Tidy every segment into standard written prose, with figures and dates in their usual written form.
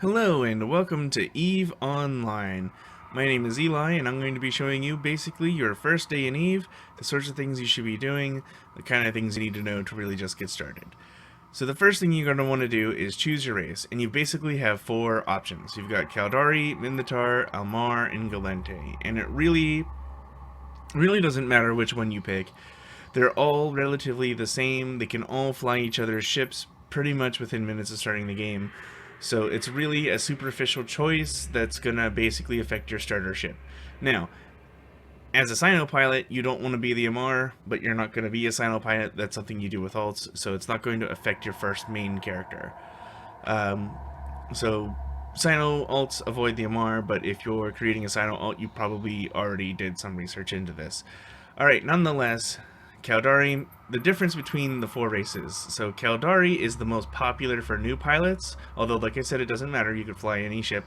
Hello and welcome to EvE Online. My name is Eli and I'm going to be showing you basically your first day in EvE, the sorts of things you should be doing, the kind of things you need to know to really just get started. So the first thing you're going to want to do is choose your race, and you basically have four options. You've got Caldari, Minmatar, Almar, and Galente, and it really doesn't matter which one you pick. They're all relatively the same. They can all fly each other's ships pretty much within minutes of starting the game. So it's really a superficial choice that's gonna basically affect your starter ship. Now, as a Sino pilot, you don't want to be the Amar, but you're not going to be a Sino pilot. That's something you do with alts, so it's not going to affect your first main character. Um, so Sino alts avoid the Amar, but if you're creating a Sino alt, you probably already did some research into this. Alright, nonetheless, Caldari, the difference between the four races. So Caldari is the most popular for new pilots, although like I said, it doesn't matter, you could fly any ship.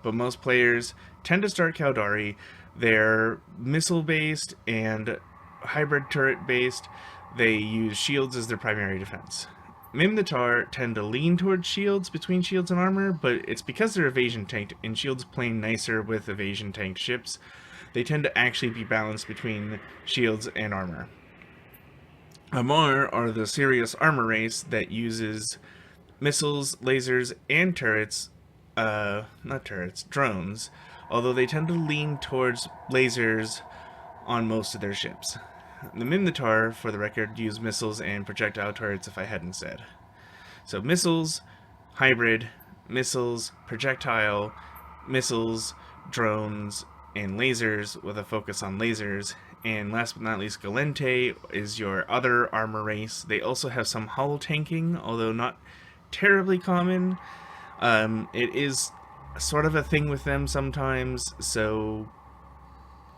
But most players tend to start Caldari. They're missile based and hybrid turret based. They use shields as their primary defense. Mimnatar tend to lean towards shields between shields and armor, but it's because they're evasion tanked, and shields play nicer with evasion tanked ships. They tend to actually be balanced between shields and armor. Amar are the serious armor race that uses missiles, lasers, and turrets. Not turrets, drones. Although they tend to lean towards lasers on most of their ships. The Minotaur, for the record, use missiles and projectile turrets if I hadn't said. So missiles, hybrid, missiles, projectile, missiles, drones, and lasers with a focus on lasers. And last but not least, Galente is your other armor race. They also have some hull tanking, although not terribly common. It is sort of a thing with them sometimes, so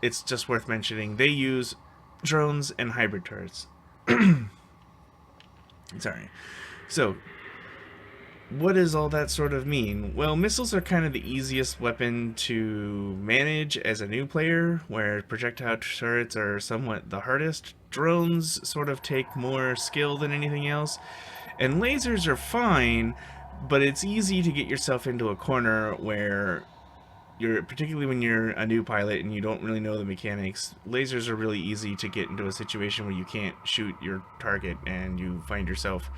it's just worth mentioning. They use drones and hybrid turrets. Sorry. So, what does all that sort of mean? Well, missiles are kind of the easiest weapon to manage as a new player, where projectile turrets are somewhat the hardest. Drones sort of take more skill than anything else, and lasers are fine, but it's easy to get yourself into a corner where particularly when you're a new pilot and you don't really know the mechanics, lasers are really easy to get into a situation where you can't shoot your target and you find yourself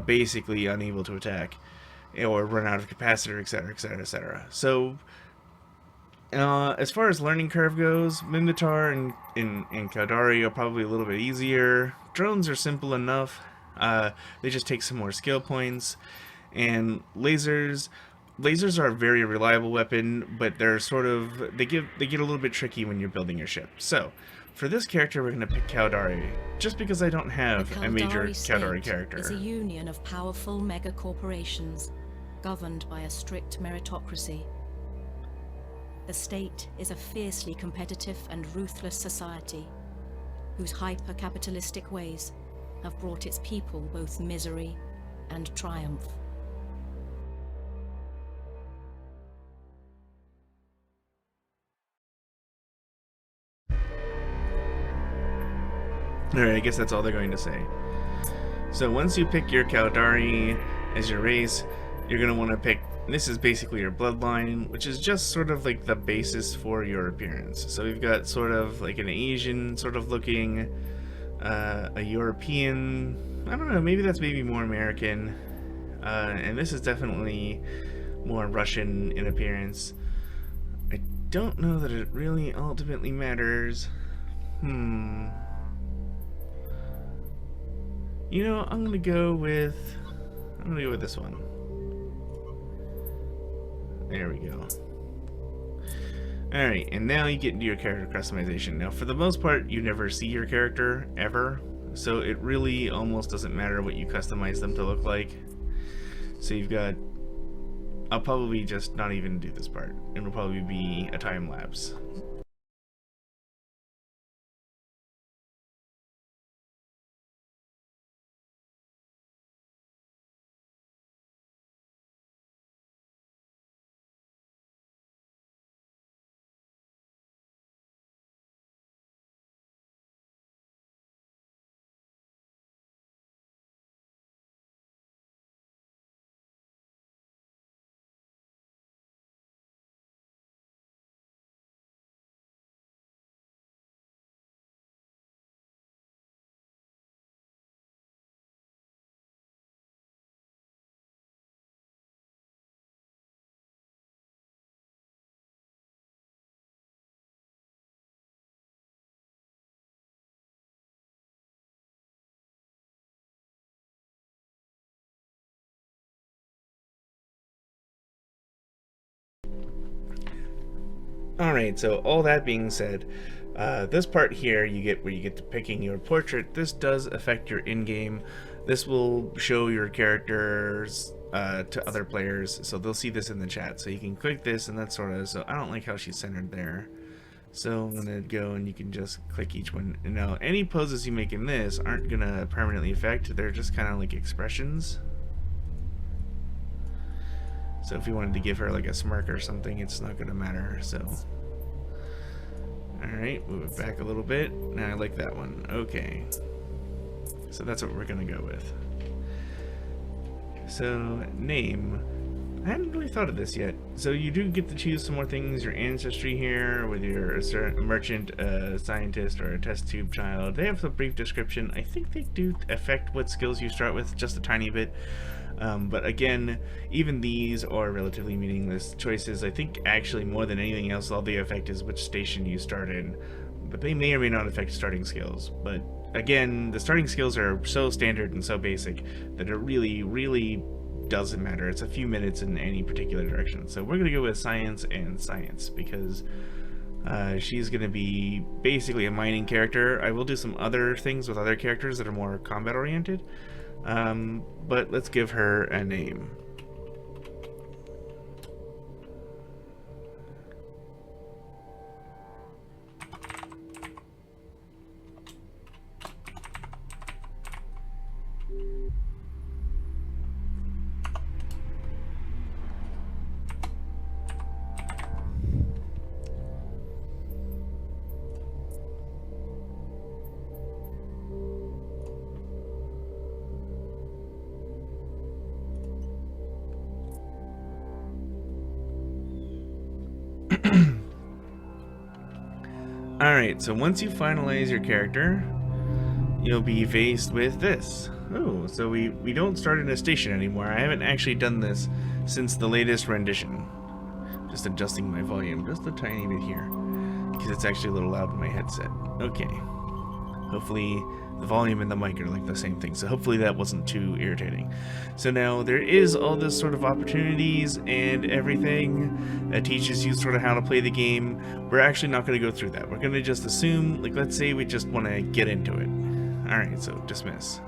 basically unable to attack or run out of capacitor, etc., etc., etc. So, as far as learning curve goes, Mimitar and Caldari are probably a little bit easier. Drones are simple enough. They just take some more skill points. And lasers are a very reliable weapon, but they're sort of they get a little bit tricky when you're building your ship. So, for this character, we're gonna pick Caldari, just because I don't have a major Caldari character. Is a union of powerful mega-corporations, governed by a strict meritocracy. The state is a fiercely competitive and ruthless society, whose hyper-capitalistic ways have brought its people both misery and triumph. Alright, I guess that's all they're going to say. So once you pick your Caldari as your race, you're going to want to pick, this is basically your bloodline, which is just sort of like the basis for your appearance. So we've got sort of like an Asian sort of looking, a European, I don't know, maybe more American, and this is definitely more Russian in appearance. I don't know that it really ultimately matters. You know, I'm gonna go with this one. There we go. Alright, and now you get into your character customization. Now, for the most part, you never see your character, ever, so it really almost doesn't matter what you customize them to look like. So you've got... I'll probably just not even do this part. It'll probably be a time lapse. Alright, so all that being said, this part here you get where you get to picking your portrait. This does affect your in-game. This will show your characters to other players, so they'll see this in the chat. So you can click this and that sort of, so I don't like how she's centered there. So I'm gonna go and you can just click each one. Now any poses you make in this aren't gonna permanently affect, they're just kind of like expressions. So if you wanted to give her like a smirk or something, it's not gonna matter. So alright, move it back a little bit. Now I like that one. Okay. So that's what we're gonna go with. So name. I hadn't really thought of this yet. So you do get to choose some more things. Your ancestry here, whether you're a merchant, a scientist, or a test tube child. They have a brief description. I think they do affect what skills you start with just a tiny bit. But again, even these are relatively meaningless choices. I think actually more than anything else, all they affect is which station you start in. But they may or may not affect starting skills. But again, the starting skills are so standard and so basic that it really doesn't matter. It's a few minutes in any particular direction. So we're going to go with science and science because she's going to be basically a mining character. I will do some other things with other characters that are more combat oriented. But let's give her a name. Alright, so once you finalize your character, you'll be faced with this. Oh, so we don't start in a station anymore. I haven't actually done this since the latest rendition. Just adjusting my volume just a tiny bit here, because it's actually a little loud in my headset. Okay. Hopefully the volume and the mic are like the same thing, so hopefully that wasn't too irritating. So now there is all this sort of opportunities and everything that teaches you sort of how to play the game. We're actually not going to go through that. We're going to just assume, like let's say we just want to get into it. Alright, so dismiss.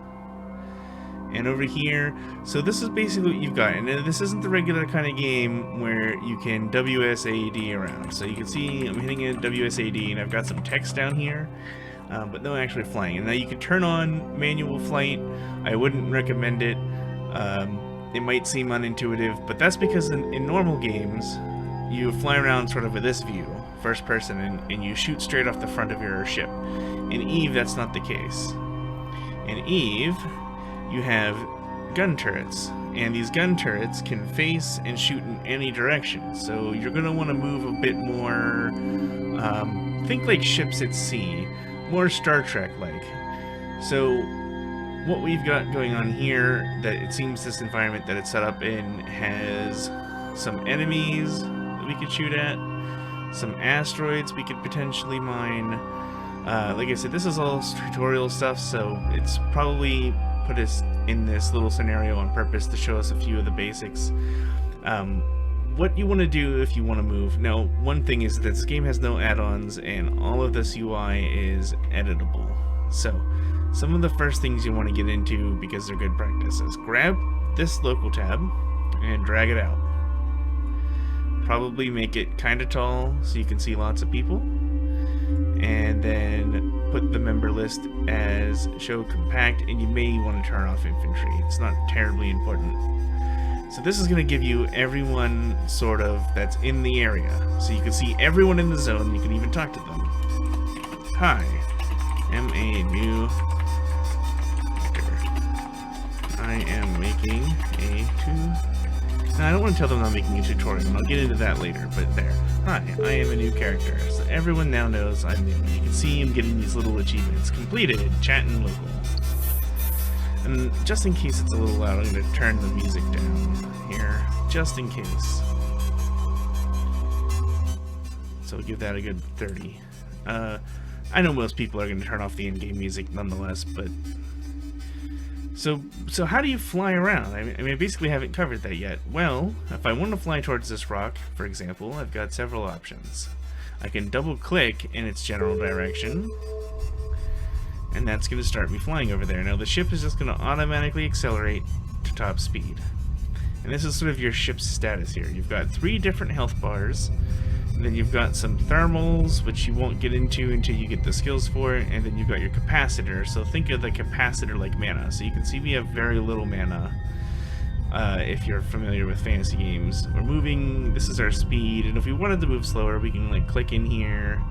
And over here, so this is basically what you've got, and this isn't the regular kind of game where you can WSAD around. So you can see I'm hitting a WSAD and I've got some text down here. But no actually flying. And now you can turn on manual flight. I wouldn't recommend it. It might seem unintuitive, but that's because in normal games, you fly around sort of with this view, first person, and you shoot straight off the front of your ship. In EvE, that's not the case. In EvE, you have gun turrets, and these gun turrets can face and shoot in any direction. So you're going to want to move a bit more, think like ships at sea. More Star Trek-like. So what we've got going on here, that it seems this environment that it's set up in has some enemies that we could shoot at, some asteroids we could potentially mine. Like I said, this is all tutorial stuff, so it's probably put us in this little scenario on purpose to show us a few of the basics. What you want to do if you want to move. Now, one thing is that this game has no add-ons and all of this UI is editable. So, some of the first things you want to get into because they're good practice is grab this local tab and drag it out. Probably make it kind of tall so you can see lots of people. And then put the member list as show compact, and you may want to turn off infantry. It's not terribly important. So this is going to give you everyone sort of that's in the area. So you can see everyone in the zone. You can even talk to them. Hi, I'm a new actor. I am making a Now, I don't want to tell them I'm making a tutorial. I'll get into that later, but there. Hi, I am a new character. So everyone now knows I'm new. You can see I'm getting these little achievements. Completed, chat and local. And just in case it's a little loud, I'm going to turn the music down here, just in case. So give that a good 30. I know most people are going to turn off the in-game music nonetheless, but... So how do you fly around? I mean, I basically haven't covered that yet. Well, if I want to fly towards this rock, for example, I've got several options. I can double click in its general direction, and that's going to start me flying over there. Now the ship is just going to automatically accelerate to top speed. And this is sort of your ship's status here. You've got 3 different health bars, and then you've got some thermals, which you won't get into until you get the skills for it, and then you've got your capacitor. So think of the capacitor like mana. So you can see we have very little mana. If you're familiar with fantasy games, we're moving, this is our speed, and if we wanted to move slower, we can like click in here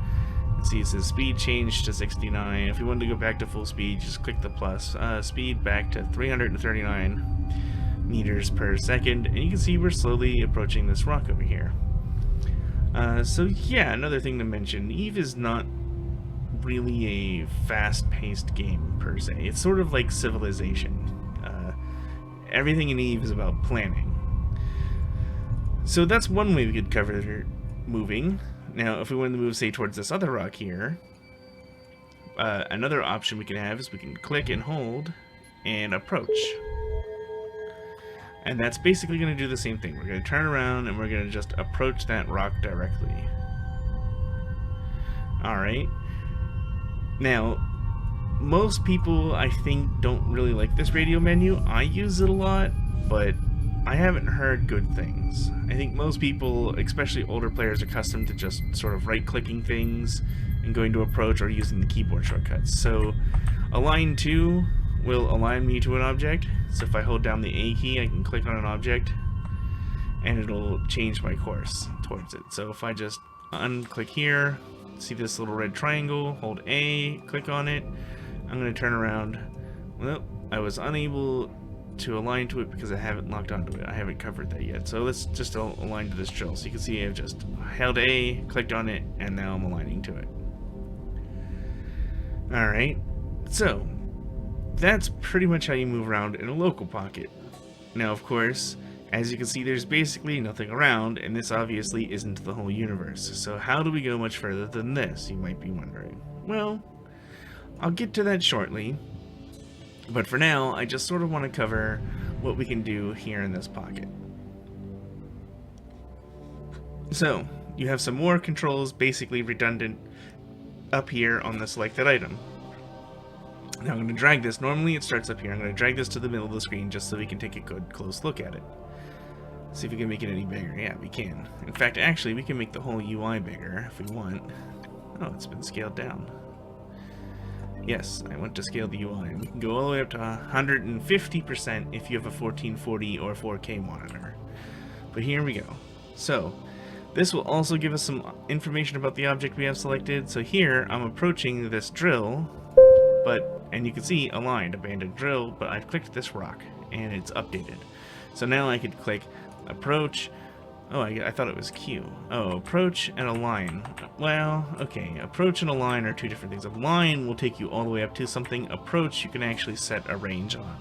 and see it says speed changed to 69. If we wanted to go back to full speed, just click the plus. Speed back to 339 meters per second, and you can see we're slowly approaching this rock over here. So yeah, another thing to mention, EvE is not really a fast-paced game per se. It's sort of like Civilization. Everything in EvE is about planning. So that's one way we could cover moving. Now, if we wanted to move, say, towards this other rock here, another option we can have is we can click and hold and approach. And that's basically going to do the same thing. We're going to turn around and we're going to just approach that rock directly. Alright. Now, most people, I think, don't really like this radio menu. I use it a lot, but I haven't heard good things. I think most people, especially older players, are accustomed to just sort of right-clicking things and going to approach or using the keyboard shortcuts. So, align to will align me to an object. So if I hold down the A key, I can click on an object, and it'll change my course towards it. So if I just unclick here, see this little red triangle, hold A, click on it, I'm going to turn around. Well, I was unable to align to it because I haven't locked onto it. I haven't covered that yet. So let's just align to this drill. So you can see I've just held A, clicked on it, and now I'm aligning to it. Alright, so that's pretty much how you move around in a local pocket. Now, of course, as you can see, there's basically nothing around, and this obviously isn't the whole universe. So how do we go much further than this, you might be wondering? Well, I'll get to that shortly, but for now, I just sort of want to cover what we can do here in this pocket. So, you have some more controls, basically redundant, up here on the selected item. Now I'm going to drag this. Normally it starts up here. I'm going to drag this to the middle of the screen just so we can take a good close look at it. See if we can make it any bigger. Yeah, we can. In fact, actually, we can make the whole UI bigger if we want. Oh, it's been scaled down. Yes, I want to scale the UI. We can go all the way up to 150% if you have a 1440 or 4K monitor. But here we go. So, this will also give us some information about the object we have selected. So here, I'm approaching this drill, and you can see aligned, abandoned drill, but I've clicked this rock, and it's updated. So now I could click approach. Oh, I thought it was Q. Oh, approach and align. Well, okay, approach and align are two different things. Align will take you all the way up to something. Approach, you can actually set a range on.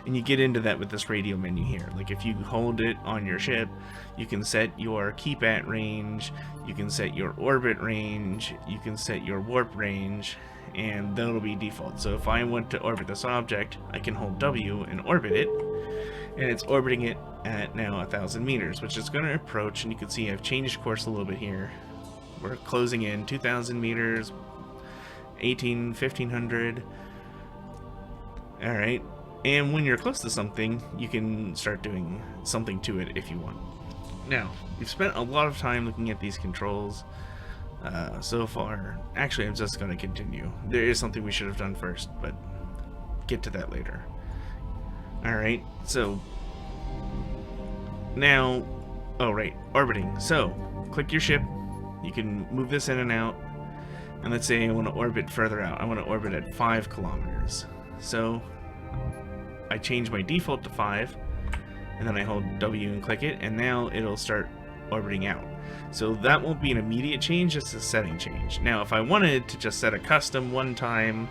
And you get into that with this radio menu here. Like if you hold it on your ship, you can set your keep at range, you can set your orbit range, you can set your warp range, and that'll be default. So if I want to orbit this object, I can hold W and orbit it, and it's orbiting it at now 1,000 meters, which is going to approach, and you can see I've changed course a little bit here. We're closing in 2,000 meters, 1,500. Alright, and when you're close to something, you can start doing something to it if you want. Now, we've spent a lot of time looking at these controls so far. Actually, I'm just going to continue. There is something we should have done first, but get to that later. Alright, so now, oh right, orbiting. So, click your ship, you can move this in and out, and let's say I want to orbit further out. I want to orbit at 5 kilometers. So, I change my default to 5, and then I hold W and click it, and now it'll start orbiting out. So that won't be an immediate change, it's a setting change. Now, if I wanted to just set a custom one-time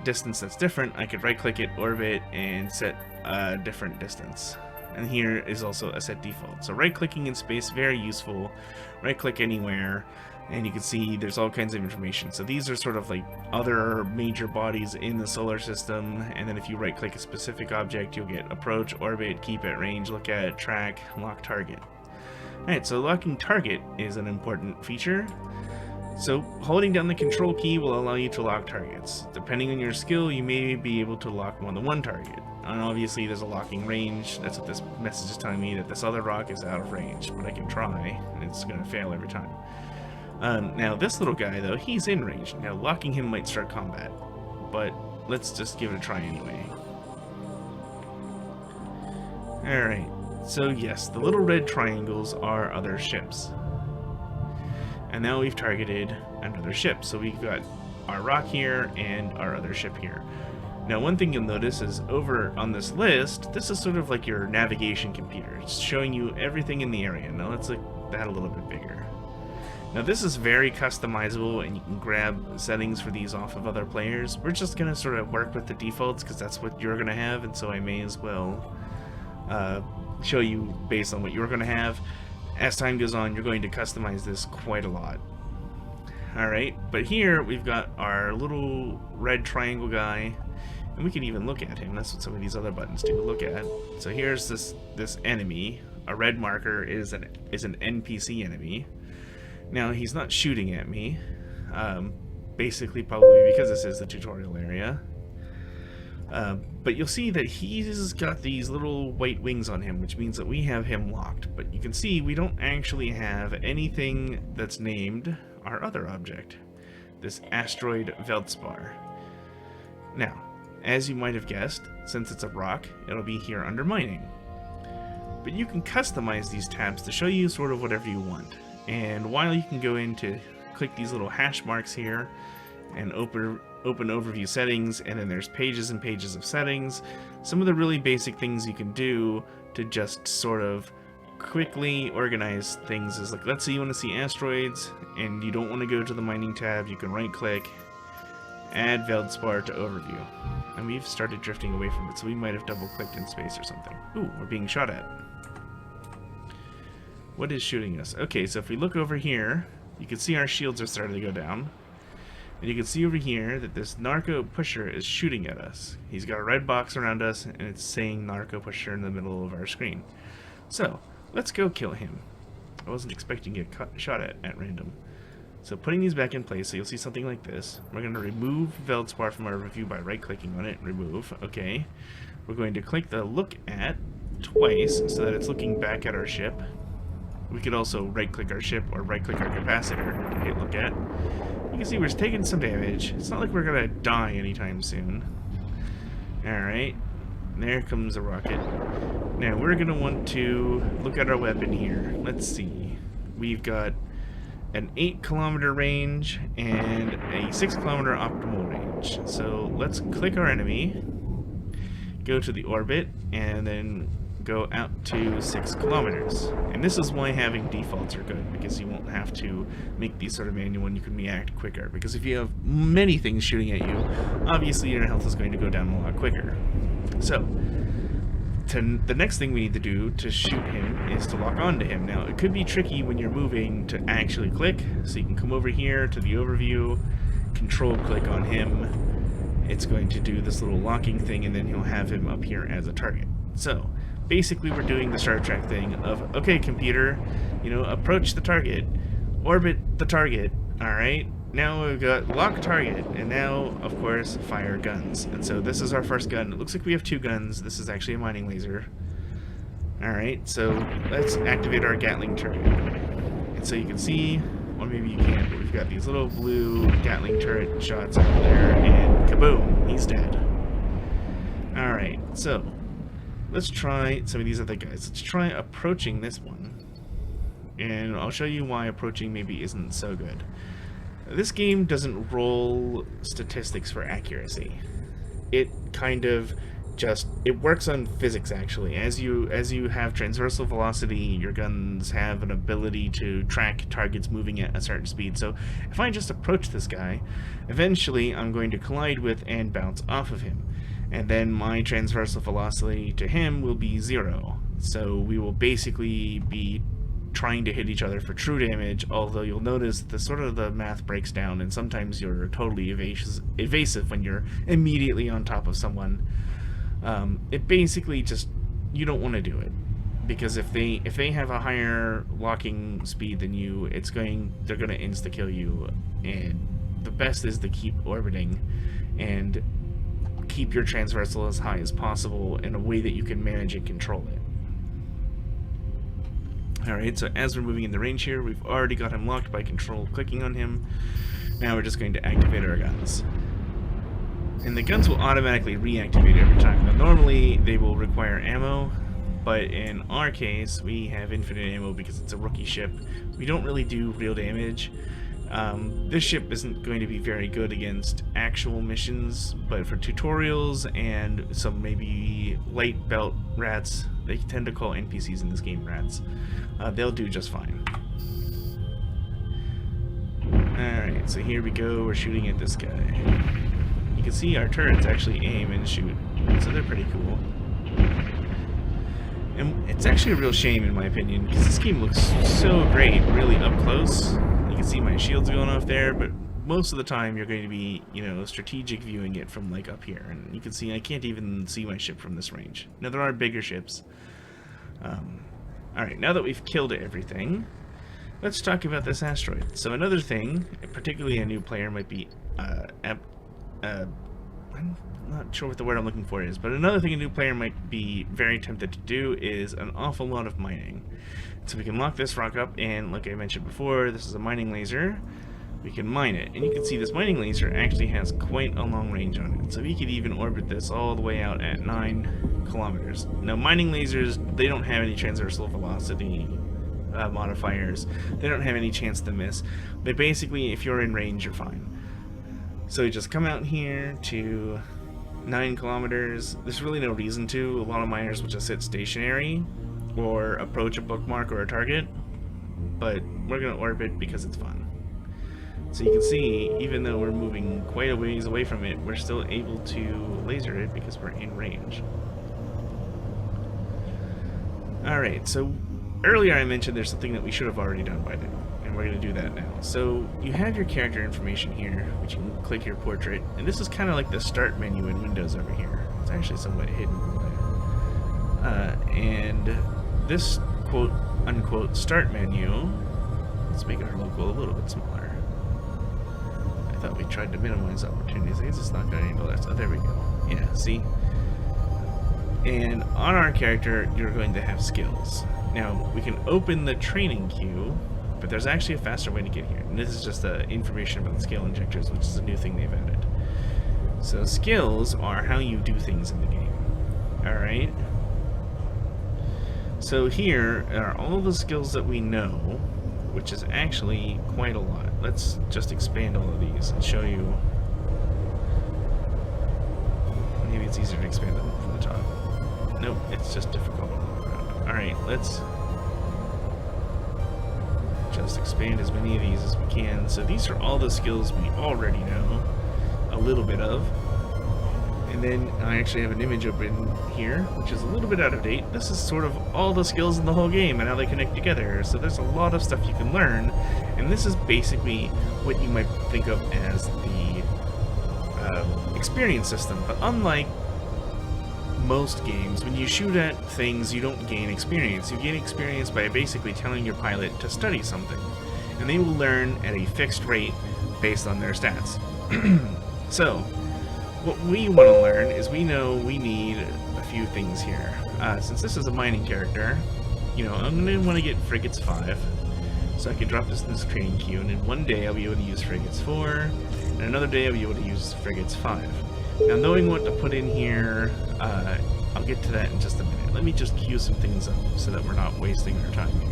distance that's different, I could right-click it, orbit, and set a different distance. And here is also a set default. So right-clicking in space, very useful. Right-click anywhere, and you can see there's all kinds of information. So these are sort of like other major bodies in the solar system, and then if you right-click a specific object, you'll get approach, orbit, keep at range, look at, track, lock target. Alright, so locking target is an important feature. So holding down the control key will allow you to lock targets. Depending on your skill, you may be able to lock more than one target. And obviously there's a locking range. That's what this message is telling me, that this other rock is out of range. But I can try, and it's going to fail every time. Now this little guy though, he's in range. Now locking him might start combat. But let's just give it a try anyway. Alright, so yes, the little red triangles are other ships. And now we've targeted another ship. So we've got our rock here and our other ship here. Now one thing you'll notice is over on this list, this is sort of like your navigation computer. It's showing you everything in the area. Now let's look that a little bit bigger. Now this is very customizable and you can grab settings for these off of other players. We're just going to sort of work with the defaults because that's what you're going to have, and so I may as well show you based on what you're going to have. As time goes on, you're going to customize this quite a lot. Alright, but here we've got our little red triangle guy, and we can even look at him. That's what some of these other buttons do, look at. So here's this enemy. A red marker is an NPC enemy. Now he's not shooting at me, basically probably because this is the tutorial area. But you'll see that he's got these little white wings on him, which means that we have him locked. But you can see we don't actually have anything that's named our other object, this asteroid Veldspar. Now, as you might have guessed, since it's a rock, it'll be here under mining. But you can customize these tabs to show you sort of whatever you want. And while you can go in to click these little hash marks here and open overview settings, and then there's pages and pages of settings, some of the really basic things you can do to just sort of quickly organize things is like, let's say you want to see asteroids and you don't want to go to the mining tab, you can right click, add Veldspar to overview. And we've started drifting away from it, so we might have double clicked in space or something. Ooh, we're being shot at. What is shooting us? Okay, so if we look over here, you can see our shields are starting to go down. And you can see over here that this narco pusher is shooting at us. He's got a red box around us, and it's saying narco pusher in the middle of our screen. So, let's go kill him. I wasn't expecting to get shot at random. So putting these back in place, so you'll see something like this. We're going to remove Veldspar from our review by right-clicking on it. Remove. Okay. We're going to click the look at twice so that it's looking back at our ship. We could also right-click our ship or right-click our capacitor to hit look at. You can see we're taking some damage. It's not like we're going to die anytime soon. Alright. There comes a rocket. Now we're going to want to look at our weapon here. Let's see. We've got an 8-kilometer range and a 6-kilometer optimal range. So let's click our enemy, go to the orbit, and then go out to 6 kilometers. And this is why having defaults are good, because you won't have to make these sort of manual and you can react quicker. Because if you have many things shooting at you, obviously your health is going to go down a lot quicker. So, the next thing we need to do to shoot him is to lock onto him. Now, it could be tricky when you're moving to actually click, so you can come over here to the overview, control click on him. It's going to do this little locking thing, and then you'll have him up here as a target. So, basically we're doing the Star Trek thing of, okay, computer, approach the target, orbit the target, alright? Now we've got lock target, and now, of course, fire guns. And so this is our first gun. It looks like we have 2 guns. This is actually a mining laser. Alright, so let's activate our Gatling turret. And so you can see, or maybe you can't, but we've got these little blue Gatling turret shots out there, and kaboom, he's dead. Alright, so let's try some of these other guys. Let's try approaching this one. And I'll show you why approaching maybe isn't so good. This game doesn't roll statistics for accuracy. It kind of just, it works on physics actually. As you have transversal velocity, your guns have an ability to track targets moving at a certain speed. So if I just approach this guy, eventually I'm going to collide with and bounce off of him. And then my transversal velocity to him will be 0. So we will basically be trying to hit each other for true damage, although you'll notice the math breaks down, and sometimes you're totally evasive when you're immediately on top of someone. It basically just, you don't want to do it. because if they have a higher locking speed than you, they're gonna insta kill you. And the best is to keep orbiting and keep your transversal as high as possible in a way that you can manage and control it. Alright, so as we're moving in the range here, we've already got him locked by control clicking on him. Now we're just going to activate our guns. And the guns will automatically reactivate every time. Now normally they will require ammo, but in our case we have infinite ammo because it's a rookie ship. We don't really do real damage. This ship isn't going to be very good against actual missions, but for tutorials and some maybe light belt rats, they tend to call NPCs in this game rats, they'll do just fine. Alright, so here we go, we're shooting at this guy. You can see our turrets actually aim and shoot, so they're pretty cool. And it's actually a real shame in my opinion, because this game looks so great really up close. You can see my shields going off there, but most of the time you're going to be, you know, strategic viewing it from like up here. And you can see I can't even see my ship from this range. Now there are bigger ships. Alright, now that we've killed everything, let's talk about this asteroid. So another thing, particularly a new player, might be, I'm not sure what the word I'm looking for is, but another thing a new player might be very tempted to do is an awful lot of mining. So we can lock this rock up, and like I mentioned before, this is a mining laser. We can mine it, and you can see this mining laser actually has quite a long range on it. So we could even orbit this all the way out at 9 kilometers. Now mining lasers, they don't have any transversal velocity modifiers. They don't have any chance to miss. But basically, if you're in range, you're fine. So you just come out here to 9 kilometers. There's really no reason to. A lot of miners will just sit stationary or approach a bookmark or a target, but we're going to orbit because it's fun. So you can see, even though we're moving quite a ways away from it, we're still able to laser it because we're in range. Alright, so earlier I mentioned there's something that we should have already done by now, and we're going to do that now. So you have your character information here, which you can click your portrait, and this is kind of like the start menu in Windows over here. It's actually somewhat hidden. And this quote-unquote start menu, let's make our logo a little bit smaller. I thought we tried to minimize opportunities. I guess it's not going to handle that. Oh, there we go. Yeah, see? And on our character, you're going to have skills. Now, we can open the training queue, but there's actually a faster way to get here. And this is just the information about skill injectors, which is a new thing they've added. So skills are how you do things in the game. Alright? So here are all the skills that we know, which is actually quite a lot. Let's just expand all of these and show you. Maybe it's easier to expand them from the top. Nope, it's just difficult all around. Alright, let's just expand as many of these as we can. So these are all the skills we already know a little bit of. And then I actually have an image open here, which is a little bit out of date. This is sort of all the skills in the whole game and how they connect together. So there's a lot of stuff you can learn, and this is basically what you might think of as the experience system. But unlike most games, when you shoot at things, you don't gain experience. You gain experience by basically telling your pilot to study something, and they will learn at a fixed rate based on their stats. So what we want to learn is, we know we need a few things here. Since this is a mining character, you know, I'm going to want to get frigates 5, so I can drop this in this training queue, and in one day I'll be able to use frigates 4, and another day I'll be able to use frigates 5. Now, knowing what to put in here, I'll get to that in just a minute. Let me just queue some things up so that we're not wasting our time here.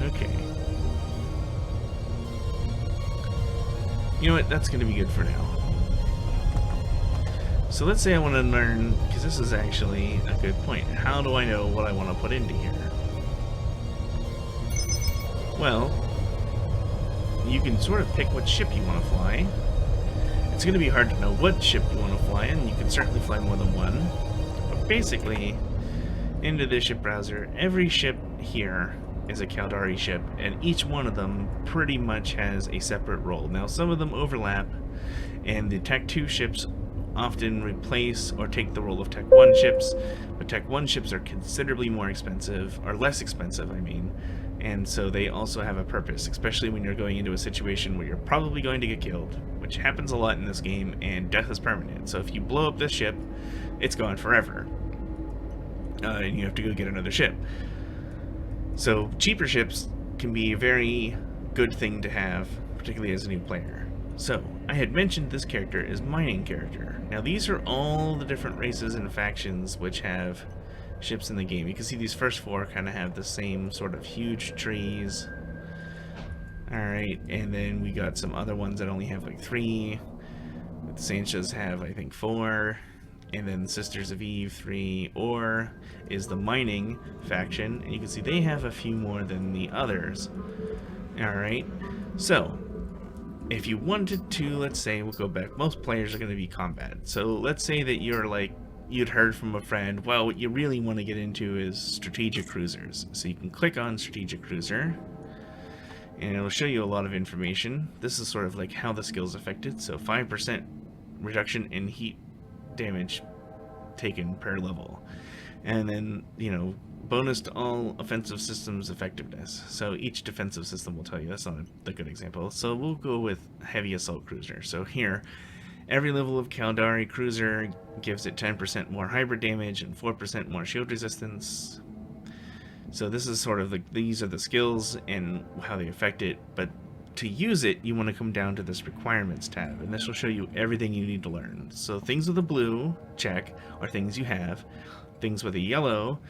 Okay. You know what, that's going to be good for now. So let's say I want to learn, because this is actually a good point, how do I know what I want to put into here? Well, you can sort of pick what ship you want to fly. It's going to be hard to know what ship you want to fly, and you can certainly fly more than one. But basically, into the ship browser, every ship here is a Caldari ship, and each one of them pretty much has a separate role. Now, some of them overlap, and the Tech 2 ships often replace or take the role of Tech 1 ships, but Tech 1 ships are considerably more expensive, or less expensive, I mean, and so they also have a purpose, especially when you're going into a situation where you're probably going to get killed, which happens a lot in this game, and death is permanent. So if you blow up this ship, it's gone forever, and you have to go get another ship. So cheaper ships can be a very good thing to have, particularly as a new player. So, I had mentioned this character is mining character. Now these are all the different races and factions which have ships in the game. You can see these first four kind of have the same sort of huge trees. Alright, and then we got some other ones that only have like 3. The Sanchas have, I think, 4. And then Sisters of Eve 3, or is the mining faction, and you can see they have a few more than the others. Alright, so if you wanted to, let's say, we'll go back, most players are going to be combat. So let's say that you're like, you'd heard from a friend, well, what you really want to get into is strategic cruisers. So you can click on strategic cruiser, and it'll show you a lot of information. This is sort of like how the skill's affected. So 5% reduction in heat damage taken per level, and then, you know, bonus to all offensive systems effectiveness. So each defensive system will tell you. That's not a good example, so we'll go with heavy assault cruiser. So here, every level of Caldari cruiser gives it 10% more hybrid damage and 4% more shield resistance. So this is sort of like, these are the skills and how they affect it, but to use it, you want to come down to this requirements tab, and this will show you everything you need to learn. So things with a blue check are things you have. Things with a yellow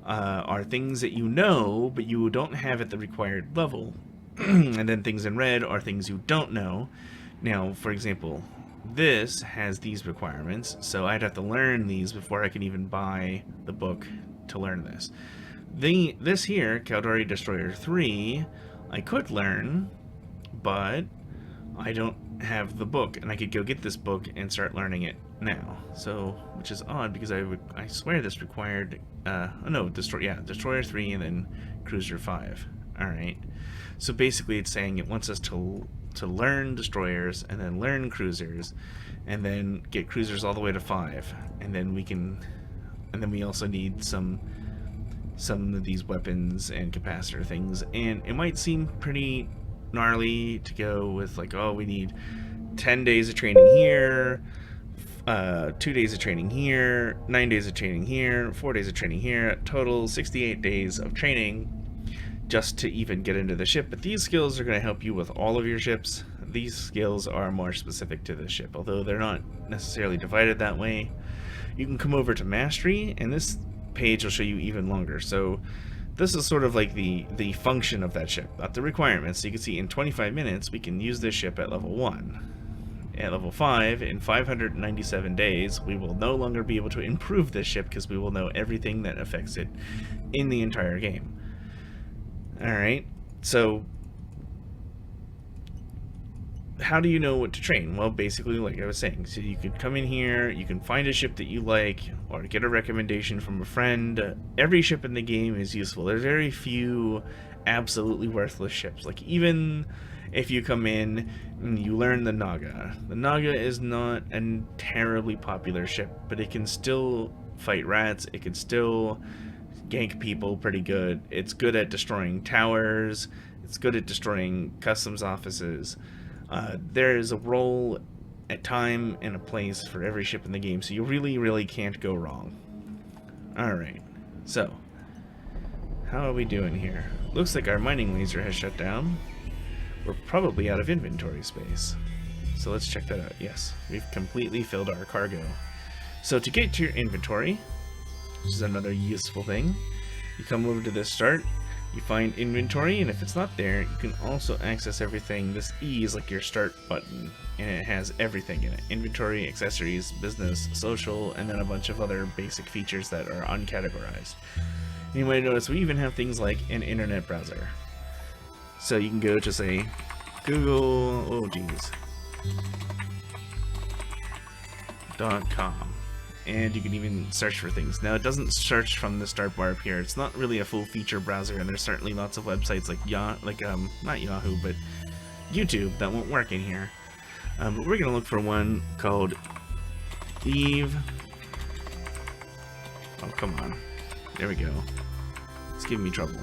are things that you know, but you don't have at the required level. And then things in red are things you don't know. Now, for example, this has these requirements, so I'd have to learn these before I can even buy the book to learn this. This here, Caldari Destroyer 3, I could learn, but I don't have the book, and I could go get this book and start learning it now. So, which is odd, because I swear this required, Destroyer 3 and then Cruiser 5. Alright. So basically it's saying it wants us to learn destroyers, and then learn cruisers, and then get cruisers all the way to 5. And then we also need some of these weapons and capacitor things, and it might seem pretty gnarly to go with like, oh, we need 10 days of training here, 2 days of training here, 9 days of training here, 4 days of training here, total 68 days of training just to even get into the ship. But these skills are going to help you with all of your ships. These skills are more specific to the ship, although they're not necessarily divided that way. You can come over to Mastery, and this page will show you even longer. So this is sort of like the function of that ship, not the requirements. So you can see in 25 minutes we can use this ship at level 1. At level 5, in 597 days, we will no longer be able to improve this ship because we will know everything that affects it in the entire game. Alright, so how do you know what to train? Well, basically, like I was saying, so you could come in here, you can find a ship that you like, or get a recommendation from a friend. Every ship in the game is useful. There's very few absolutely worthless ships. Like, even if you come in and you learn the Naga. The Naga is not a terribly popular ship, but it can still fight rats, it can still gank people pretty good. It's good at destroying towers, it's good at destroying customs offices. There is a role, a time, and a place for every ship in the game, so you really can't go wrong. Alright, so how are we doing here? Looks like our mining laser has shut down. We're probably out of inventory space. So let's check that out. Yes, we've completely filled our cargo. So to get to your inventory, which is another useful thing, you come over to this start, you find inventory, and if it's not there, you can also access everything. This E is like your start button, and it has everything in it. Inventory, accessories, business, social, and then a bunch of other basic features that are uncategorized. And you might notice we even have things like an internet browser. So you can go to, say, Google, .com. And you can even search for things. Now, it doesn't search from the start bar up here. It's not really a full feature browser, and there's certainly lots of websites like not Yahoo, but YouTube that won't work in here. But we're gonna look for one called EvE. Oh, come on. There we go. It's giving me trouble.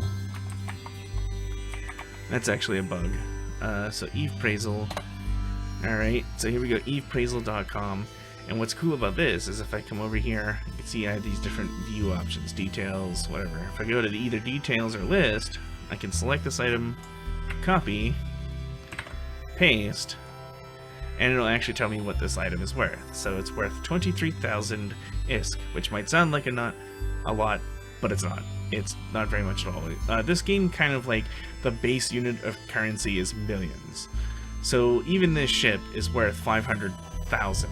That's actually a bug. So EvE appraisal. Alright, so here we go, eveappraisal.com. And what's cool about this is if I come over here, you can see I have these different view options, details, whatever. If I go to the either details or list, I can select this item, copy, paste, and it'll actually tell me what this item is worth. So it's worth 23,000 ISK, which might sound like not a lot, but it's not. It's not very much at all. This game kind of like the base unit of currency is millions. So even this ship is worth 500,000.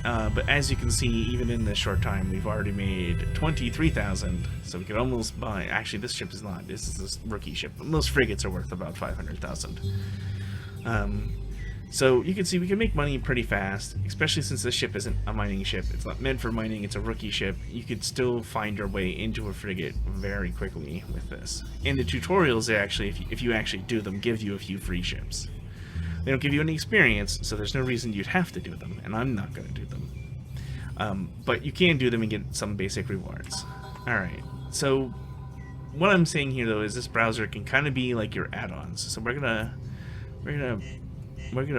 But as you can see, even in this short time, we've already made 23,000. So we could almost buy. Actually, this ship is not. This is this rookie ship. But most frigates are worth about 500,000. So you can see we can make money pretty fast, especially since this ship isn't a mining ship. It's not meant for mining. It's a rookie ship. You could still find your way into a frigate very quickly with this. And the tutorials, they actually, if you actually do them, give you a few free ships. They don't give you any experience, so there's no reason you'd have to do them, and I'm not going to do them. But you can do them and get some basic rewards. Alright, so what I'm saying here though is this browser can kind of be like your add-ons. So we're gonna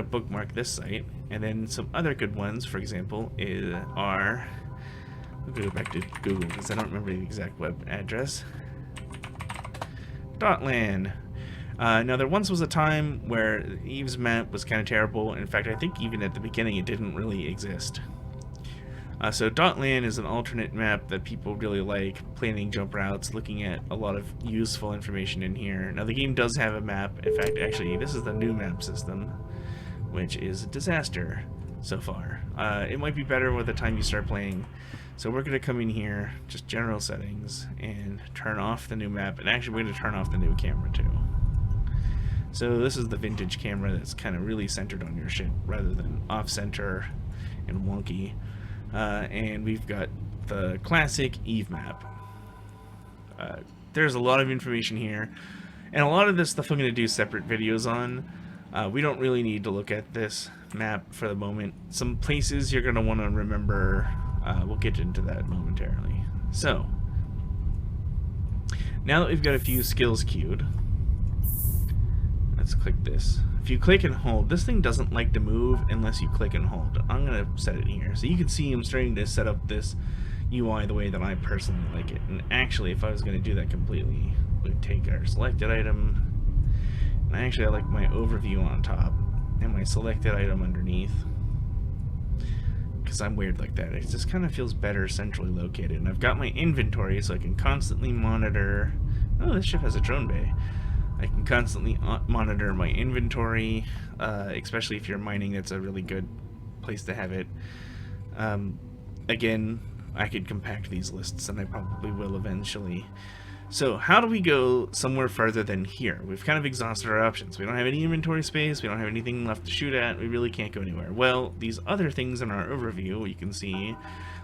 bookmark this site, and then some other good ones, for example, are, I'll go back to Google because I don't remember the exact web address. .lan. Now there once was a time where EvE's map was kind of terrible. In fact, I think even at the beginning it didn't really exist. So .lan is an alternate map that people really like, planning jump routes, looking at a lot of useful information in here. Now the game does have a map. In fact, actually, this is the new map system, which is a disaster so far. It might be better by the time you start playing. So we're going to come in here, just general settings, and turn off the new map. And actually, we're going to turn off the new camera too. So this is the vintage camera that's kind of really centered on your ship rather than off-center and wonky. And we've got the classic EvE map. There's a lot of information here, and a lot of this stuff I'm going to do separate videos on. We don't really need to look at this map for the moment. Some places you're going to want to remember. We'll get into that momentarily. So, now that we've got a few skills queued, let's click this. If you click and hold, this thing doesn't like to move unless you click and hold. I'm going to set it here. So you can see I'm starting to set up this UI the way that I personally like it. And actually, if I was going to do that completely, we'd take our selected item. And actually, I like my overview on top and my selected item underneath. Because I'm weird like that. It just kind of feels better centrally located. And I've got my inventory so I can constantly monitor. Oh, this ship has a drone bay. I can constantly monitor my inventory, especially if you're mining. That's a really good place to have it. Again, I could compact these lists, and I probably will eventually. So how do we go somewhere further than here? We've kind of exhausted our options. We don't have any inventory space. We don't have anything left to shoot at. We really can't go anywhere. Well, these other things in our overview, you can see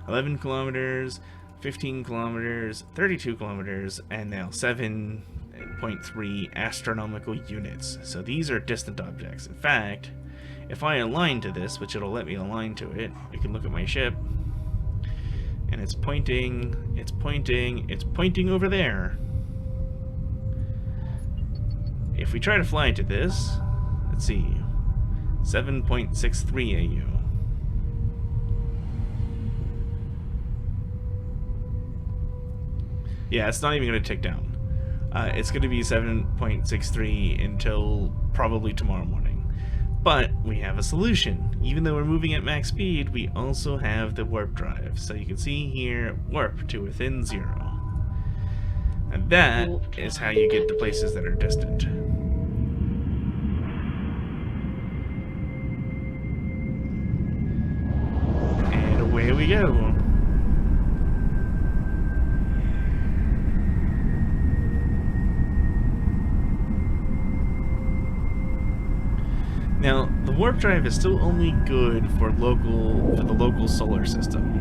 11 kilometers, 15 kilometers, 32 kilometers, and now 7.3 astronomical units. So these are distant objects. In fact, if I align to this, which it'll let me align to it, you can look at my ship, and it's pointing over there. If we try to fly to this, let's see, 7.63 AU. Yeah, it's not even going to tick down. It's going to be 7.63 until probably tomorrow morning. But we have a solution. Even though we're moving at max speed, we also have the warp drive. So you can see here, warp to within 0. And that is how you get to places that are distant. And away we go. Now, the warp drive is still only good for the local solar system.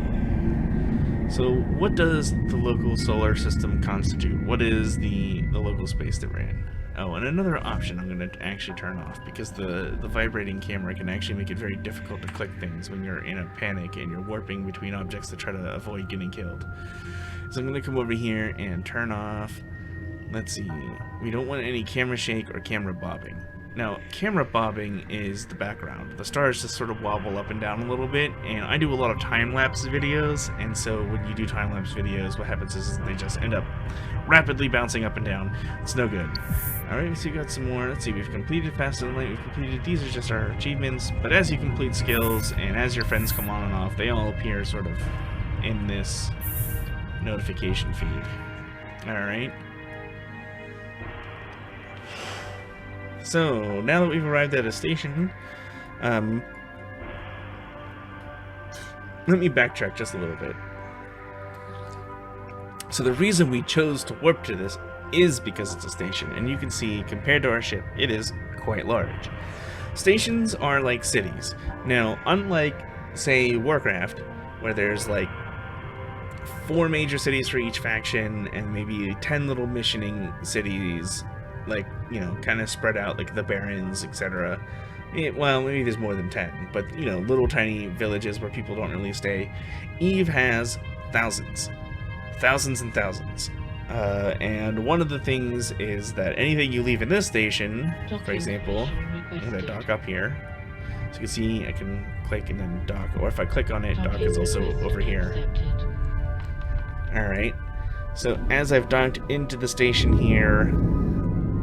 So what does the local solar system constitute? What is the local space that we're in? Oh, and another option I'm going to actually turn off, because the vibrating camera can actually make it very difficult to click things when you're in a panic and you're warping between objects to try to avoid getting killed. So I'm going to come over here and turn off, let's see, we don't want any camera shake or camera bobbing. Now, camera bobbing is the background. The stars just sort of wobble up and down a little bit, and I do a lot of time-lapse videos, and so when you do time-lapse videos, what happens is they just end up rapidly bouncing up and down. It's no good. Alright, so we got some more. Let's see, we've completed Faster Than Light, we've completed, these are just our achievements, but as you complete skills, and as your friends come on and off, they all appear sort of in this notification feed. Alright. So, now that we've arrived at a station, let me backtrack just a little bit. So the reason we chose to warp to this is because it's a station, and you can see, compared to our ship, it is quite large. Stations are like cities. Now, unlike, say, Warcraft, where there's like 4 major cities for each faction, and maybe 10 little missioning cities, like, you know, kind of spread out, like the Barrens, etc. Well, maybe there's more than 10, but, you know, little tiny villages where people don't really stay. EvE has thousands. Thousands and thousands. And one of the things is that anything you leave in this station, for example, I'm going to dock up here. So you can see I can click and then dock, or if I click on it, dock is also over here. Alright, so as I've docked into the station here,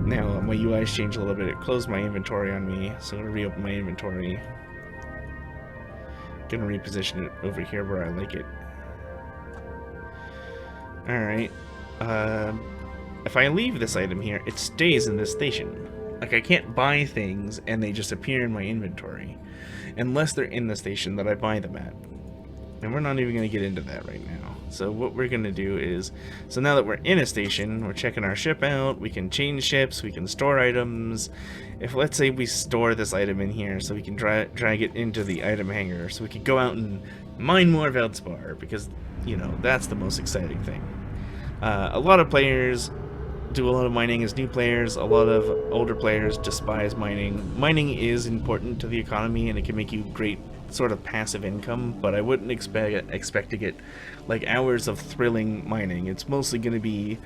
now my UI's changed a little bit. It closed my inventory on me, so I'm going to reopen my inventory. Going to reposition it over here where I like it. Alright. If I leave this item here, it stays in this station. Like, I can't buy things and they just appear in my inventory. Unless they're in the station that I buy them at. And we're not even going to get into that right now. So what we're going to do is, so now that we're in a station, we're checking our ship out, we can change ships, we can store items. If, let's say, we store this item in here, so we can drag it into the item hangar, so we can go out and mine more Veldspar, because, you know, that's the most exciting thing. A lot of players do a lot of mining as new players. A lot of older players despise mining. Mining is important to the economy, and it can make you great sort of passive income, but I wouldn't expect to get like hours of thrilling mining. It's mostly going to be,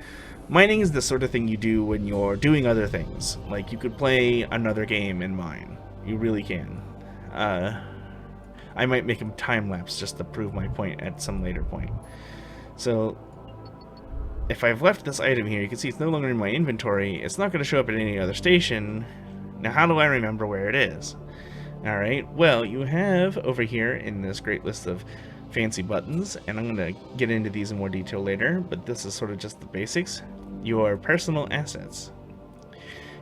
mining is the sort of thing you do when you're doing other things. Like, you could play another game and mine. You really can. I might make a time lapse just to prove my point at some later point. So if I've left this item here, you can see it's no longer in my inventory. It's not going to show up at any other station. Now, how do I remember where it is? Alright, well, you have over here in this great list of fancy buttons, and I'm going to get into these in more detail later, but this is sort of just the basics. Your personal assets.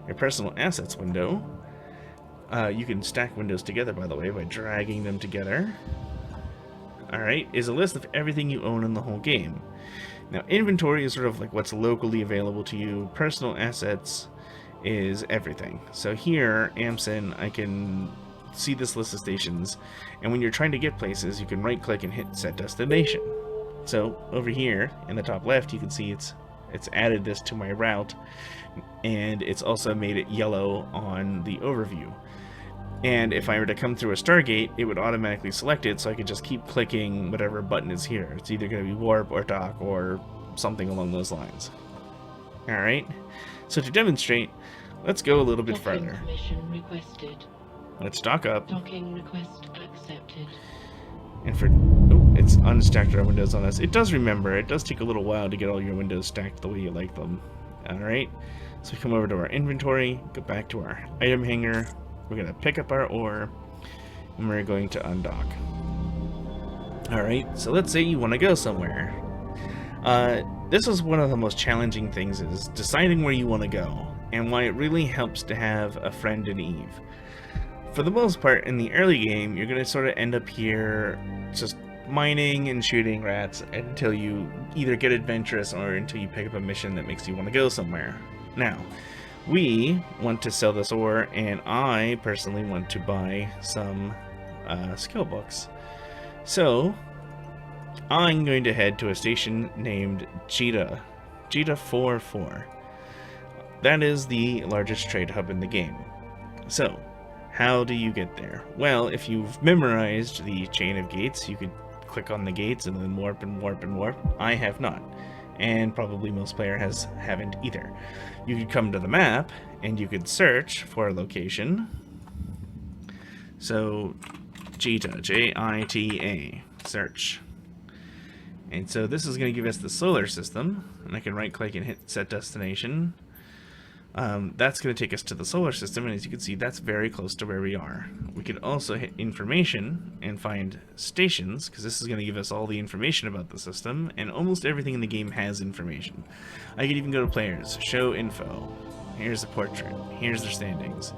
Your personal assets window. You can stack windows together, by the way, by dragging them together. Alright, is a list of everything you own in the whole game. Now, inventory is sort of like what's locally available to you. Personal assets is everything. So here, Amson, I can see this list of stations, and when you're trying to get places, you can right click and hit set destination. So over here in the top left, you can see it's added this to my route, and it's also made it yellow on the overview. And if I were to come through a Stargate, it would automatically select it, so I could just keep clicking whatever button is here. It's either going to be warp or dock or something along those lines. Alright, so to demonstrate, let's go a little bit further. Requested. Let's dock up. Docking request accepted. And for, oh, it's unstacked our windows on us. It does remember, it does take a little while to get all your windows stacked the way you like them. Alright, so we come over to our inventory, go back to our item hanger, we're going to pick up our ore, and we're going to undock. Alright, so let's say you want to go somewhere. This is one of the most challenging things, is deciding where you want to go, and why it really helps to have a friend in EvE. For the most part, in the early game, you're going to sort of end up here just mining and shooting rats until you either get adventurous or until you pick up a mission that makes you want to go somewhere. Now, we want to sell this ore, and I personally want to buy some skill books. So, I'm going to head to a station named Jita. Jita 44. That is the largest trade hub in the game. So, how do you get there? Well, if you've memorized the chain of gates, you could click on the gates and then warp and warp and warp. I have not. And probably most players haven't either. You could come to the map and you could search for a location. So, Jita, J-I-T-A, search. And so this is going to give us the solar system, and I can right click and hit set destination. That's going to take us to the solar system, and as you can see, that's very close to where we are. We could also hit information and find stations, because this is going to give us all the information about the system, and almost everything in the game has information. I could even go to players, show info. Here's the portrait, here's their standings,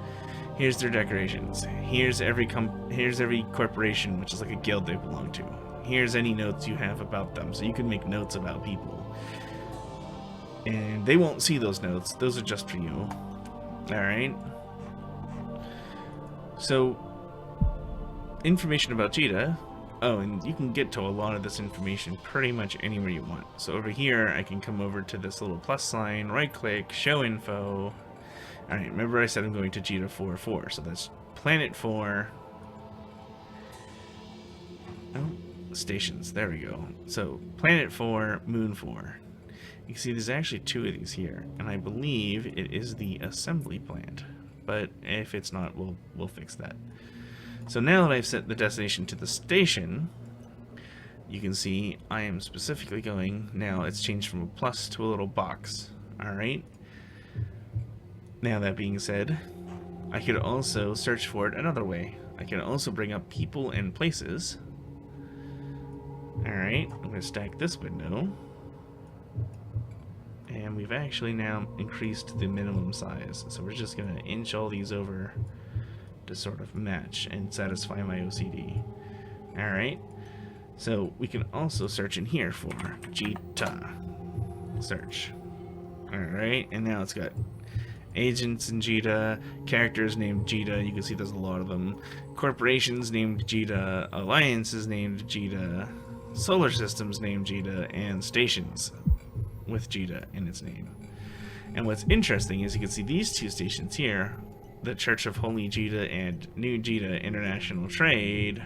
here's their decorations, here's every corporation, which is like a guild they belong to. Here's any notes you have about them, so you can make notes about people. And they won't see those notes, those are just for you. Alright. So, information about Jita. Oh, and you can get to a lot of this information pretty much anywhere you want. So over here, I can come over to this little plus sign, right click, show info. Alright, remember I said I'm going to Jita 44, so that's Planet 4. Oh, stations, there we go. So, Planet 4, Moon 4. You can see there's actually two of these here, and I believe it is the assembly plant. But if it's not, we'll fix that. So now that I've set the destination to the station, you can see I am specifically going, now it's changed from a plus to a little box. Alright? Now that being said, I could also search for it another way. I can also bring up people and places. Alright, I'm going to stack this window. And we've actually now increased the minimum size. So we're just going to inch all these over to sort of match and satisfy my OCD. Alright, so we can also search in here for Jita. Search. Alright, and now it's got agents in Jita, characters named Jita, you can see there's a lot of them, corporations named Jita, alliances named Jita, solar systems named Jita, and stations with Jita in its name. And what's interesting is you can see these two stations here, the Church of Holy Jita and New Jita International Trade,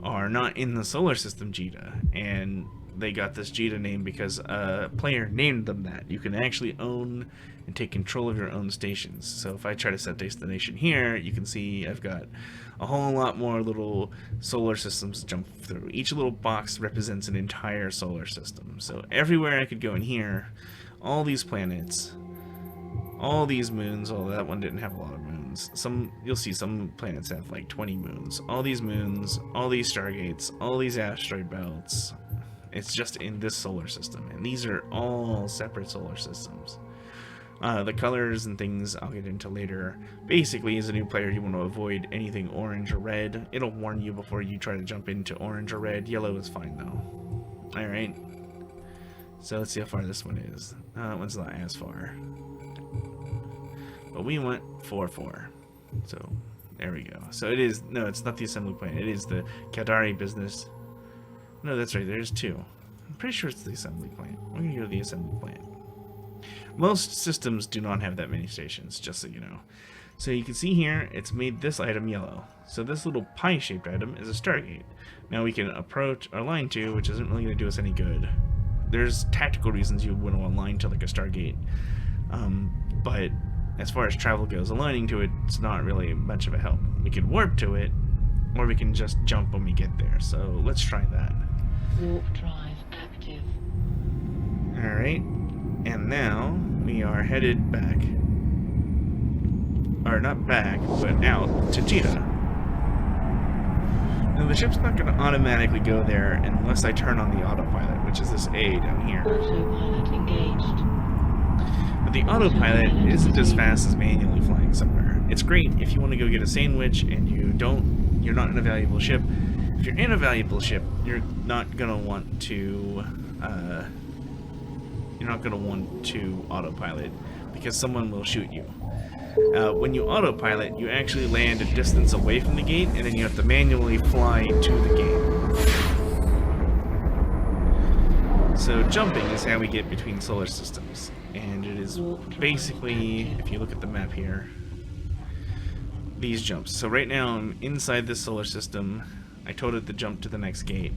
are not in the solar system Jita, and they got this Jita name because a player named them that. You can actually own and take control of your own stations. So if I try to set destination here, you can see I've got a whole lot more little solar systems to jump through. Each little box represents an entire solar system. So everywhere I could go in here, all these planets, all these moons, although that one didn't have a lot of moons. You'll see some planets have like 20 moons. All these moons, all these stargates, all these asteroid belts. It's just in this solar system, and these are all separate solar systems. The colors and things I'll get into later. Basically, as a new player, you want to avoid anything orange or red. It'll warn you before you try to jump into orange or red. Yellow is fine, though. Alright. So let's see how far this one is. That one's not as far. But we went 4-4. So, there we go. So it is... No, it's not the assembly plant. It is the Kadari business. No, that's right. There's two. I'm pretty sure it's the assembly plant. We're going to go to the assembly plant. Most systems do not have that many stations, just so you know. So you can see here, it's made this item yellow. So this little pie-shaped item is a Stargate. Now we can approach or align to, which isn't really going to do us any good. There's tactical reasons you wouldn't want to align to like a Stargate. But as far as travel goes, aligning to it's not really much of a help. We can warp to it, or we can just jump when we get there. So let's try that. Warp drive active. Alright. And now we are headed back, or not back, but out to Jita. Now the ship's not going to automatically go there unless I turn on the autopilot, which is this A down here. Autopilot engaged. But the autopilot isn't as fast as manually flying somewhere. It's great if you want to go get a sandwich and you're not in a valuable ship. If you're in a valuable ship, you're not going to want to autopilot because someone will shoot you. When you autopilot, you actually land a distance away from the gate, and then you have to manually fly to the gate. So jumping is how we get between solar systems, and it is basically, if you look at the map here, these jumps. So right now I'm inside this solar system. I told it to jump to the next gate.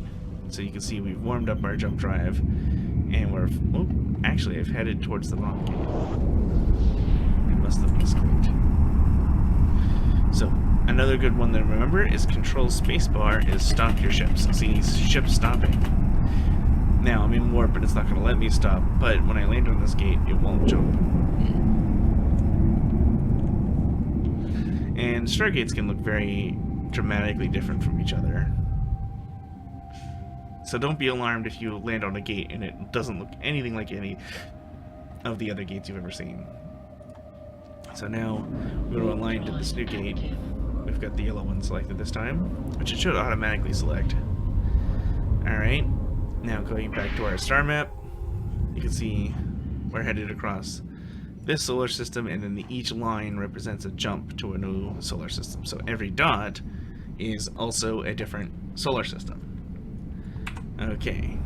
So you can see we've warmed up our jump drive, and we're, oh, actually I've headed towards the wrong gate. I must have misclicked. So another good one to remember is control spacebar is stop your ships. See, ship's stopping. Now I'm in warp and it's not going to let me stop, but when I land on this gate it won't jump. And stargates can look very dramatically different from each other. So don't be alarmed if you land on a gate and it doesn't look anything like any of the other gates you've ever seen. So now we're going to align to this new gate. We've got the yellow one selected this time, which it should automatically select. Alright, now going back to our star map, you can see we're headed across this solar system, and then each line represents a jump to a new solar system. So every dot is also a different solar system. Okay.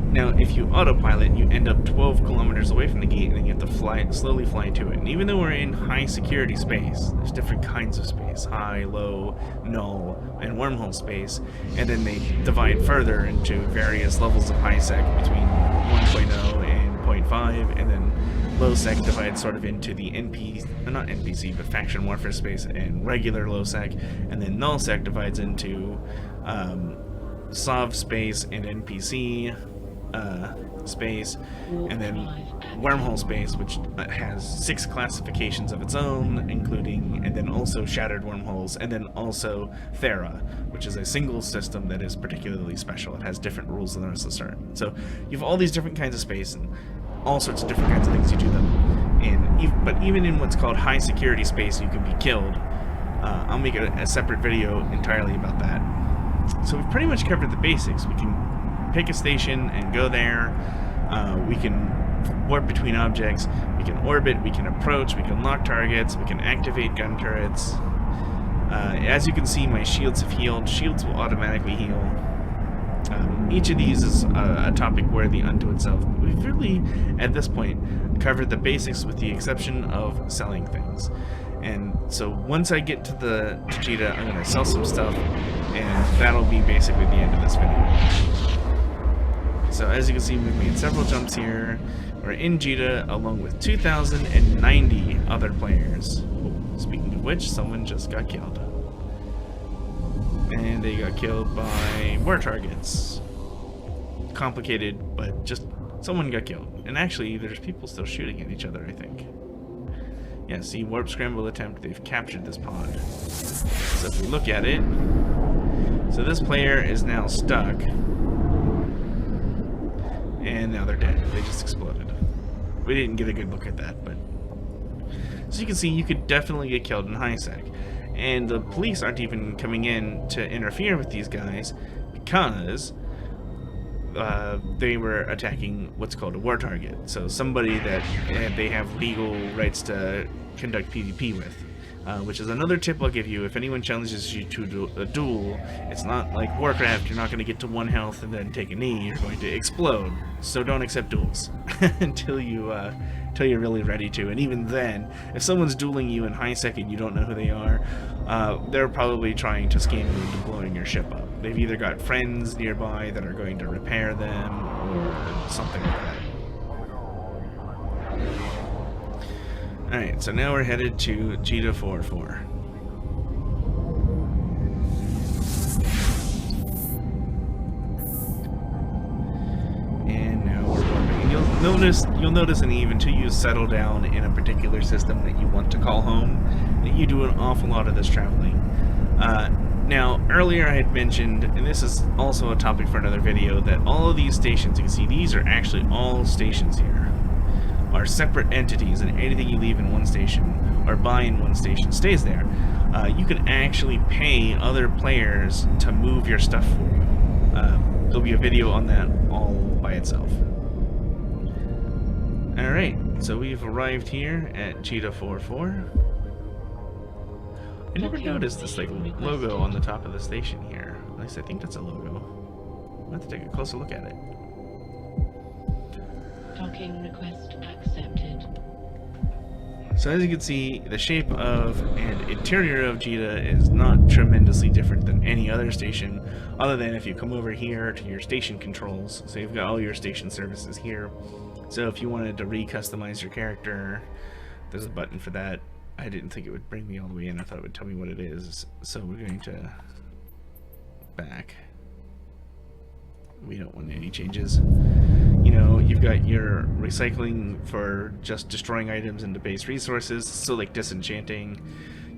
Now, if you autopilot, you end up 12 kilometers away from the gate, and then you have to slowly fly to it. And even though we're in high security space, there's different kinds of space: high, low, null, and wormhole space. And then they divide further into various levels of high sec between 1.0 and 0.5, and then low sec divides sort of into the not NPC, but faction warfare space and regular low sec, and then null sec divides into SOV space and NPC space, and then wormhole space, which has 6 classifications of its own, including, and then also shattered wormholes, and then also Thera, which is a single system that is particularly special. It has different rules than the rest of the start. So you have all these different kinds of space and all sorts of different kinds of things you do them in. But even in what's called high security space, you can be killed. I'll make a separate video entirely about that. So we've pretty much covered the basics. We can pick a station and go there. We can warp between objects. We can orbit. We can approach. We can lock targets. We can activate gun turrets. As you can see, my shields have healed. Shields will automatically heal. Each of these is a topic worthy unto itself. But we've really, at this point, covered the basics with the exception of selling things. And so once I get to Jita, I'm going to sell some stuff, and that'll be basically the end of this video. So as you can see, we've made several jumps here. We're in Jita along with 2,090 other players. Oh, speaking of which, someone just got killed. And they got killed by war targets. Complicated, but just someone got killed. And actually, there's people still shooting at each other, I think. Yeah, see, warp scramble attempt, they've captured this pod. So if we look at it, so this player is now stuck. And now they're dead. They just exploded. We didn't get a good look at that, but... So you can see, you could definitely get killed in high sec. And the police aren't even coming in to interfere with these guys because they were attacking what's called a war target. So somebody that they have legal rights to conduct PvP with. Which is another tip I'll give you. If anyone challenges you to a duel, it's not like Warcraft. You're not going to get to 1 health and then take a knee. You're going to explode. So don't accept duels until you're really ready to. And even then, if someone's dueling you in high sec and you don't know who they are, they're probably trying to scam you into blowing your ship up. They've either got friends nearby that are going to repair them or something like that. Alright, so now we're headed to Jita 4-4. And now we're warping. And you'll notice in EvE, until you settle down in a particular system that you want to call home, that you do an awful lot of this traveling. Now, earlier I had mentioned, and this is also a topic for another video, that all of these stations, you can see these are actually all stations here, are separate entities, and anything you leave in one station or buy in one station stays there. You can actually pay other players to move your stuff for you. There'll be a video on that all by itself. Alright, so we've arrived here at Jita 4-4. I never noticed this like logo on the top of the station here. At least I think that's a logo. I'll have to take a closer look at it. Docking request accepted. So as you can see, the shape of and interior of Jita is not tremendously different than any other station, other than if you come over here to your station controls. So you've got all your station services here. So if you wanted to re-customize your character, there's a button for that. I didn't think it would bring me all the way in. I thought it would tell me what it is. So we're going to back. We don't want any changes. You know, you've got your recycling for just destroying items into base resources, so like disenchanting.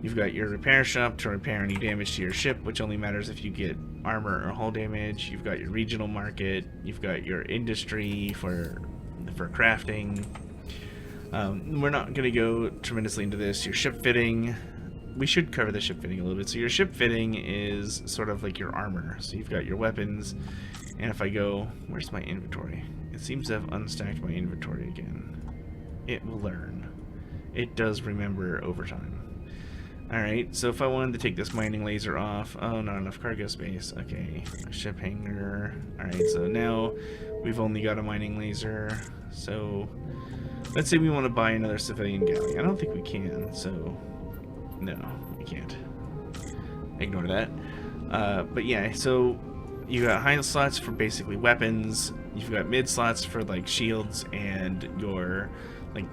You've got your repair shop to repair any damage to your ship, which only matters if you get armor or hull damage. You've got your regional market. You've got your industry for crafting. We're not going to go tremendously into this. Your ship fitting. We should cover the ship fitting a little bit. So your ship fitting is sort of like your armor. So you've got your weapons. And if I go, where's my inventory? It seems to have unstacked my inventory again. It will learn. It does remember over time. Alright, so if I wanted to take this mining laser off, oh, not enough cargo space. Okay, ship hangar. Alright, so now we've only got a mining laser. So let's say we want to buy another civilian galley. I don't think we can, so no, we can't. Ignore that. But yeah, so you got high slots for basically weapons. You've got mid slots for like shields and your like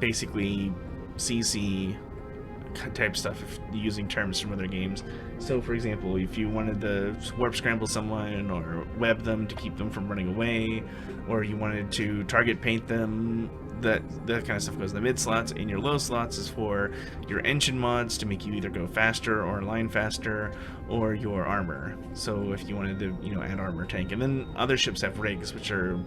basically CC type stuff, if using terms from other games. So for example, if you wanted to warp scramble someone or web them to keep them from running away, or you wanted to target paint them, that kind of stuff goes in the mid slots. And your low slots is for your engine mods to make you either go faster or align faster, or your armor. So if you wanted to, you know, add armor tank. And then other ships have rigs, which are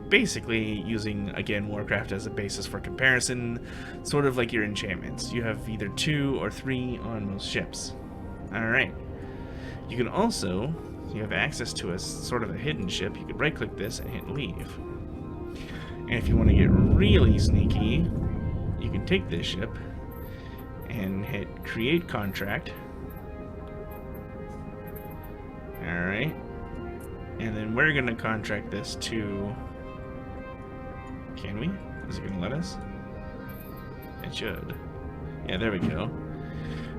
basically using, again, Warcraft as a basis for comparison, sort of like your enchantments. You have either 2 or 3 on most ships. Alright. You can also, you have access to a sort of a hidden ship. You can right click this and hit leave. And if you want to get really sneaky, you can take this ship and hit create contract. Alright. And then we're going to contract this to... Can we? Is it going to let us? It should. Yeah, there we go.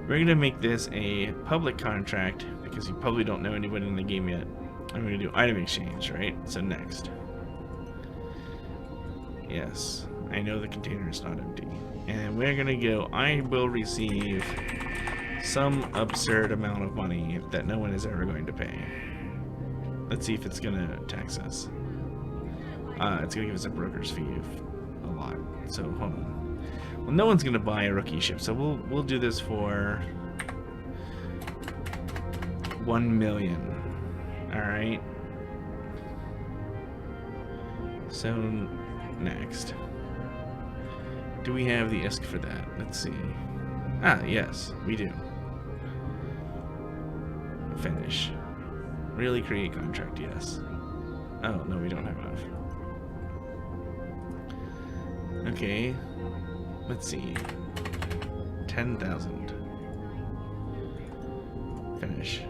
We're going to make this a public contract because you probably don't know anybody in the game yet. I'm going to do item exchange, right? So next. Yes, I know the container is not empty. And we're going to go, I will receive some absurd amount of money that no one is ever going to pay. Let's see if it's going to tax us. It's going to give us a broker's fee of a lot. So, hold on. Well, no one's going to buy a rookie ship, so we'll do this for 1 million. Alright. So, next. Do we have the ISK for that? Let's see. Ah, yes, we do. Finish. Really create contract, yes. Oh, no, we don't have enough. Okay. Let's see. 10,000. Finish.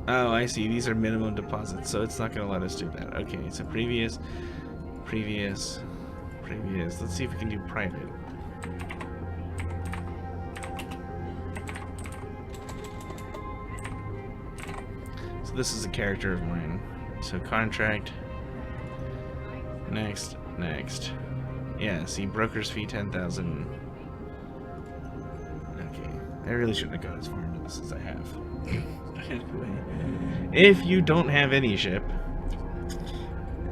Oh, I see. These are minimum deposits, so it's not going to let us do that. Okay, so previous. Let's see if we can do private. So this is a character of mine. So contract. Next. Yeah, see, broker's fee 10,000. Okay, I really shouldn't have gone as far into this as I have. If you don't have any ship,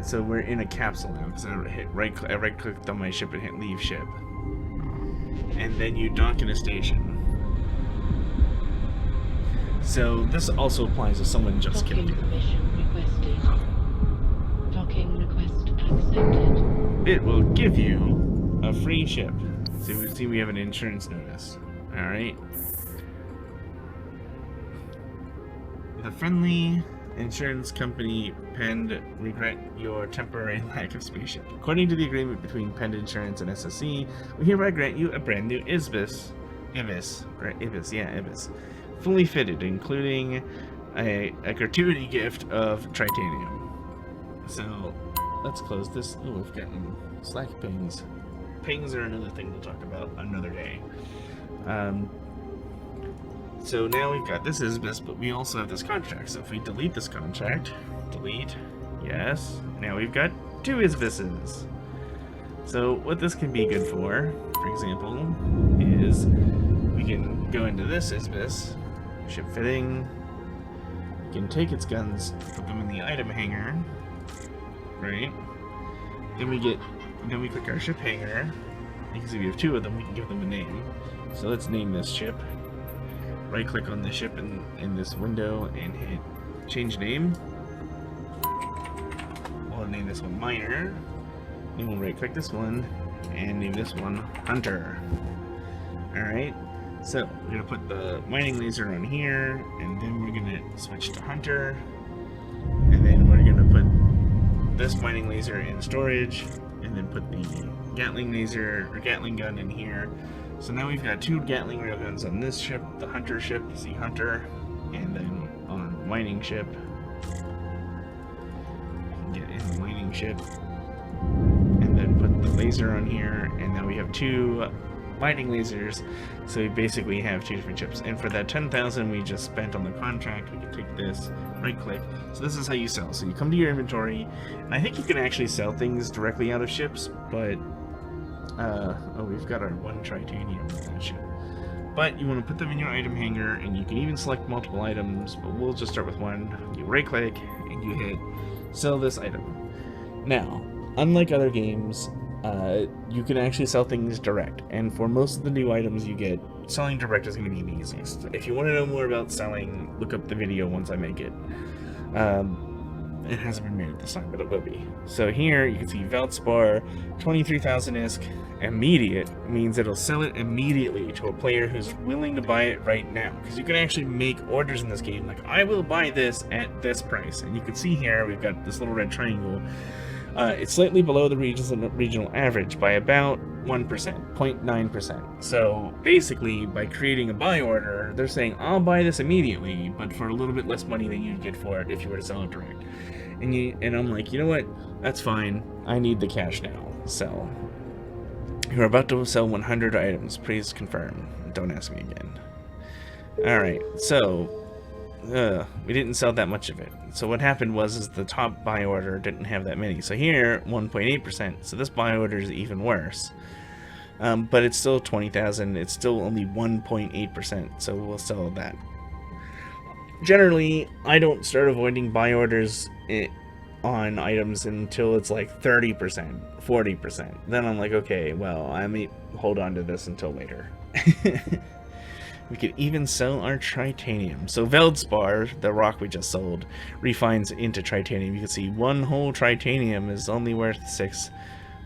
so we're in a capsule now because I right clicked on my ship and hit leave ship, and then you dock in a station. So this also applies if someone just killed you. Permission requested. Docking request accepted. It will give you a free ship. So we see we have an insurance notice. All right. The friendly Insurance company Pend regret your temporary lack of spaceship. According to the agreement between Pend Insurance and SSC, we hereby grant you a brand new EvE, fully fitted, including a gratuity gift of tritanium. So let's close this. Oh, we've gotten Slack pings. Pings are another thing we'll talk about another day. So now we've got this ISBIS, but we also have this contract. So if we delete this contract, delete, yes, now we've got two ISBISes. So what this can be good for example, is we can go into this ISBIS, ship fitting, we can take its guns, put them in the item hanger, right? Then we click our ship hanger. You can see we have two of them, we can give them a name. So let's name this ship. Right click on the ship in this window and hit change name. We'll name this one Miner. Then we'll right click this one and name this one Hunter. Alright, so we're going to put the mining laser on here, and then we're going to switch to Hunter, and then we're going to put this mining laser in storage, and then put the Gatling laser or Gatling gun in here. So now we've got two Gatling railguns on this ship, the Hunter ship, you see Hunter, and then on mining ship, get in the mining ship, and then put the laser on here, and now we have two mining lasers, so we basically have two different ships. And for that 10,000 we just spent on the contract, we can take this, right click. So this is how you sell. So you come to your inventory, and I think you can actually sell things directly out of ships, but oh, we've got our one tritanium on that ship. But you want to put them in your item hanger, and you can even select multiple items, but we'll just start with one. You right click, and you hit sell this item. Now, unlike other games, you can actually sell things direct, and for most of the new items you get, selling direct is going to be the easiest. If you want to know more about selling, look up the video once I make it. It hasn't been made at this time, but it will be. So here you can see Veldspar, 23,000 ISK, immediate means it'll sell it immediately to a player who's willing to buy it right now. Because you can actually make orders in this game, like I will buy this at this price. And you can see here we've got this little red triangle. It's slightly below the regional average by about 1%, 0.9%. So basically, by creating a buy order, they're saying, I'll buy this immediately, but for a little bit less money than you'd get for it if you were to sell it direct. And I'm like, you know what? That's fine. I need the cash now. So, you're about to sell 100 items. Please confirm. Don't ask me again. Alright, so we didn't sell that much of it. So what happened was the top buy order didn't have that many. So here, 1.8%. So this buy order is even worse. But it's still 20,000. It's still only 1.8%. So we'll sell that. Generally, I don't start avoiding buy orders on items until it's like 30%, 40%. Then I'm like, okay, well, I may hold on to this until later. We could even sell our tritanium. So Veldspar, the rock we just sold, refines into tritanium. You can see one whole tritanium is only worth 6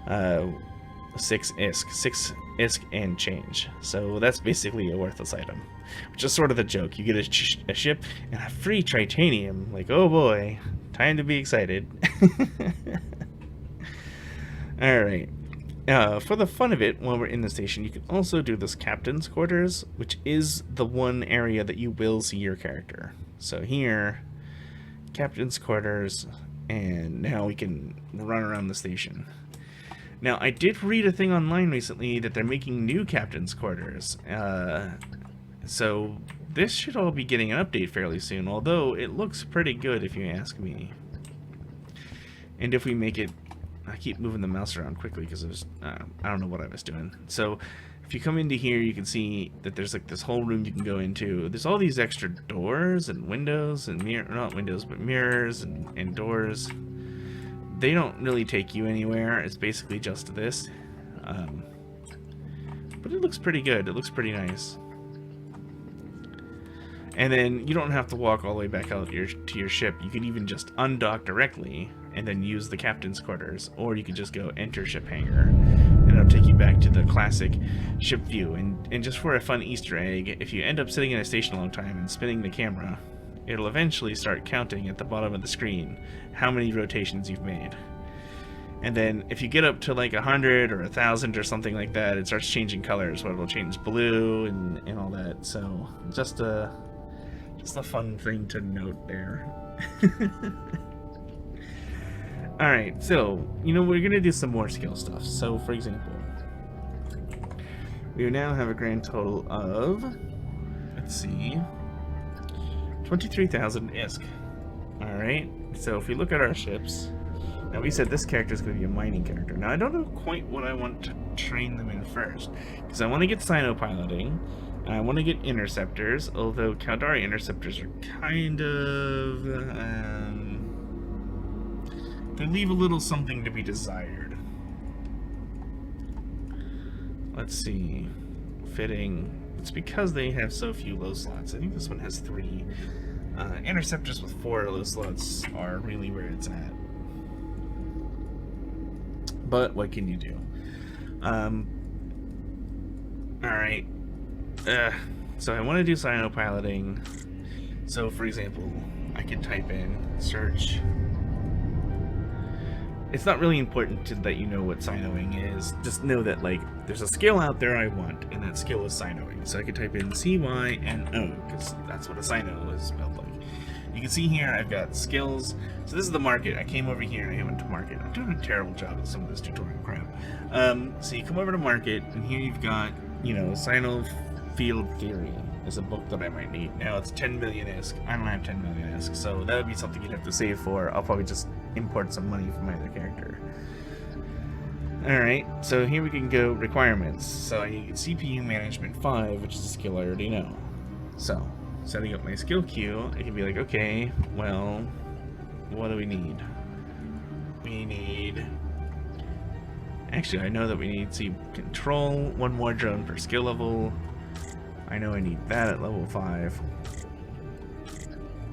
ISK and change. So that's basically a worthless item, which is sort of the joke. You get a ship and a free tritanium. Like, oh boy, time to be excited. Alright. For the fun of it, while we're in the station, you can also do this captain's quarters, which is the one area that you will see your character. So here, captain's quarters, and now we can run around the station. Now, I did read a thing online recently that they're making new captain's quarters. So this should all be getting an update fairly soon, although it looks pretty good if you ask me. And if we make it... I keep moving the mouse around quickly because I don't know what I was doing. So if you come into here, you can see that there's like this whole room you can go into. There's all these extra doors and windows and not windows, but mirrors and doors. They don't really take you anywhere. It's basically just this. But it looks pretty good. It looks pretty nice. And then you don't have to walk all the way back out to your ship. You can even just undock directly and then use the captain's quarters, or you can just go enter ship hangar and it'll take you back to the classic ship view. And just for a fun Easter egg, if you end up sitting in a station a long time and spinning the camera, it'll eventually start counting at the bottom of the screen how many rotations you've made. And then if you get up to like 100 or 1,000 or something like that, it starts changing colors, where it'll change blue and all that. So just a fun thing to note there. Alright, so, you know, we're going to do some more skill stuff. So, for example, we now have a grand total of, let's see, 23,000 ISK. Alright, so if we look at our ships, now we said this character is going to be a mining character. Now I don't know quite what I want to train them in first, because I want to get Sino piloting, and I want to get interceptors, although Caldari interceptors are kind of, they leave a little something to be desired. Let's see, fitting, it's because they have so few low slots. I think this one has 3. Interceptors with 4 low slots are really where it's at. But what can you do? Alright. So I want to do Sino piloting. So for example, I can type in search. It's not really important that you know what Sinoing is. Just know that, like, there's a skill out there I want, and that skill is Sinoing. So I can type in CYNO, because that's what a Sino is spelled like. You can see here I've got skills. So this is the market. I came over here and I went to market. I'm doing a terrible job with some of this tutorial crap. So you come over to market, and here you've got, you know, Sino Field Theory is a book that I might need. Now it's 10 million ISK. I don't have 10 million ISK, so that would be something you'd have to save for. I'll probably just import some money from my other character. Alright, so here we can go requirements. So I need CPU Management 5, which is a skill I already know. So, setting up my skill queue, I can be like, okay, well, what do we need? We need... Actually, I know that we need C control, 1 more drone per skill level. I know I need that at level 5.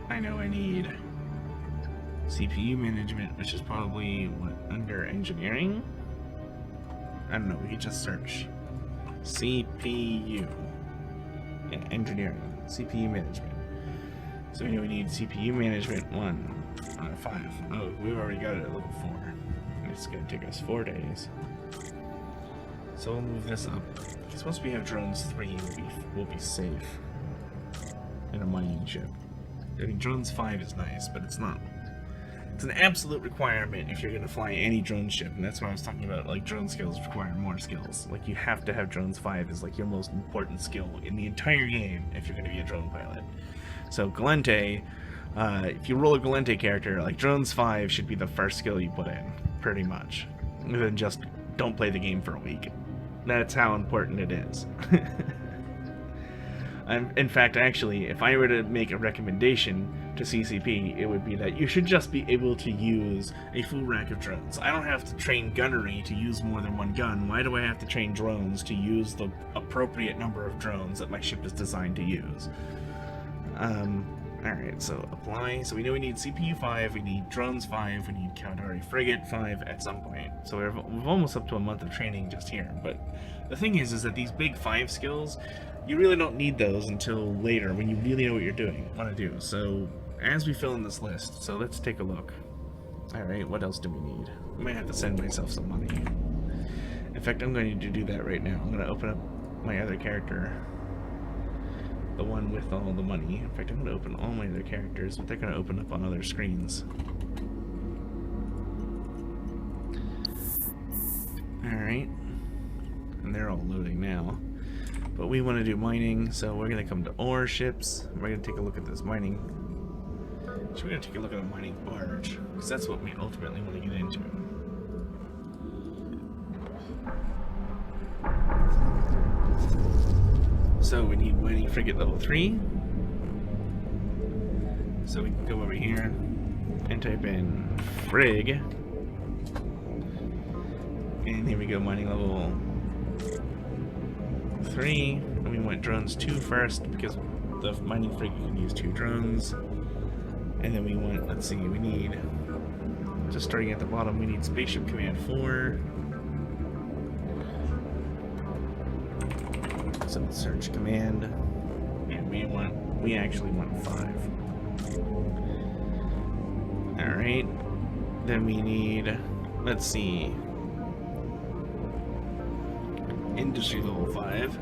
I know I need CPU management, which is probably, what, under engineering? I don't know, we could just search. CPU. Yeah, engineering. CPU management. So we know we need CPU management 1 out of 5. Oh, we've already got it at level 4. It's gonna take us 4 days. So we'll move this up. Because once we have drones 3, we'll be safe in a mining ship. I mean, drones 5 is nice, but it's not. It's an absolute requirement if you're going to fly any drone ship, and that's why I was talking about, like, drone skills require more skills. Like, you have to have drones 5 is, like, your most important skill in the entire game if you're going to be a drone pilot. So Galente, if you roll a Galente character, like, drones 5 should be the first skill you put in, pretty much. And then just don't play the game for a week. That's how important it is. In fact, actually, if I were to make a recommendation to CCP, it would be that you should just be able to use a full rack of drones. I don't have to train gunnery to use more than 1 gun. Why do I have to train drones to use the appropriate number of drones that my ship is designed to use? Alright, so apply. So we know we need CPU 5, we need drones 5, we need Caldari Frigate 5 at some point. So we've almost up to a month of training just here. But the thing is that these big 5 skills, you really don't need those until later when you really know what you're want to do. So as we fill in this list, so let's take a look. Alright, what else do we need? I might have to send myself some money. In fact, I'm going to do that right now. I'm going to open up my other character. The one with all the money. In fact, I'm going to open all my other characters, but they're going to open up on other screens. Alright. And they're all loading now. But we want to do mining, so we're going to come to ore ships. We're going to take a look at this mining. So we're going to take a look at a mining barge, because that's what we ultimately want to get into. So we need mining frigate level 3. So we can go over here and type in frig. And here we go, mining level 3. And we want drones 2 first because the mining frigate can use 2 drones. And then we want, let's see, we need, just starting at the bottom, we need spaceship command 4. So search command, and we actually want 5. Alright. Then we need, let's see, industry level 5.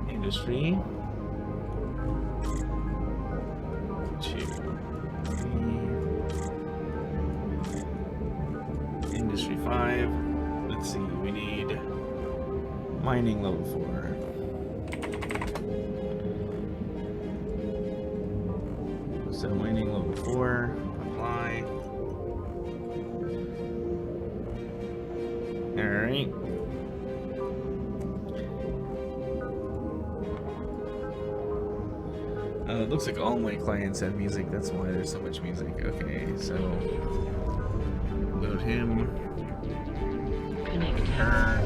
Industry. 2, 3. Industry 5. Let's see, we need mining level 4. So mining level 4, apply. Alright. It looks like all my clients have music, that's why there's so much music. Okay, so load him. Connect. Her.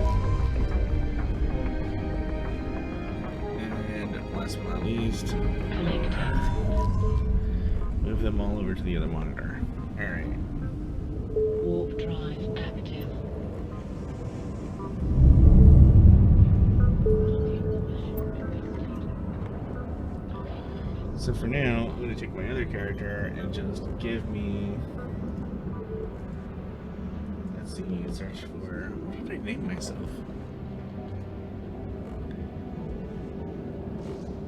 And last but not least, Connect. move them all over to the other monitor. Alright. Warp drive active. So for now, I'm going to take my other character and just give me... Let's see, search for... What did I name myself?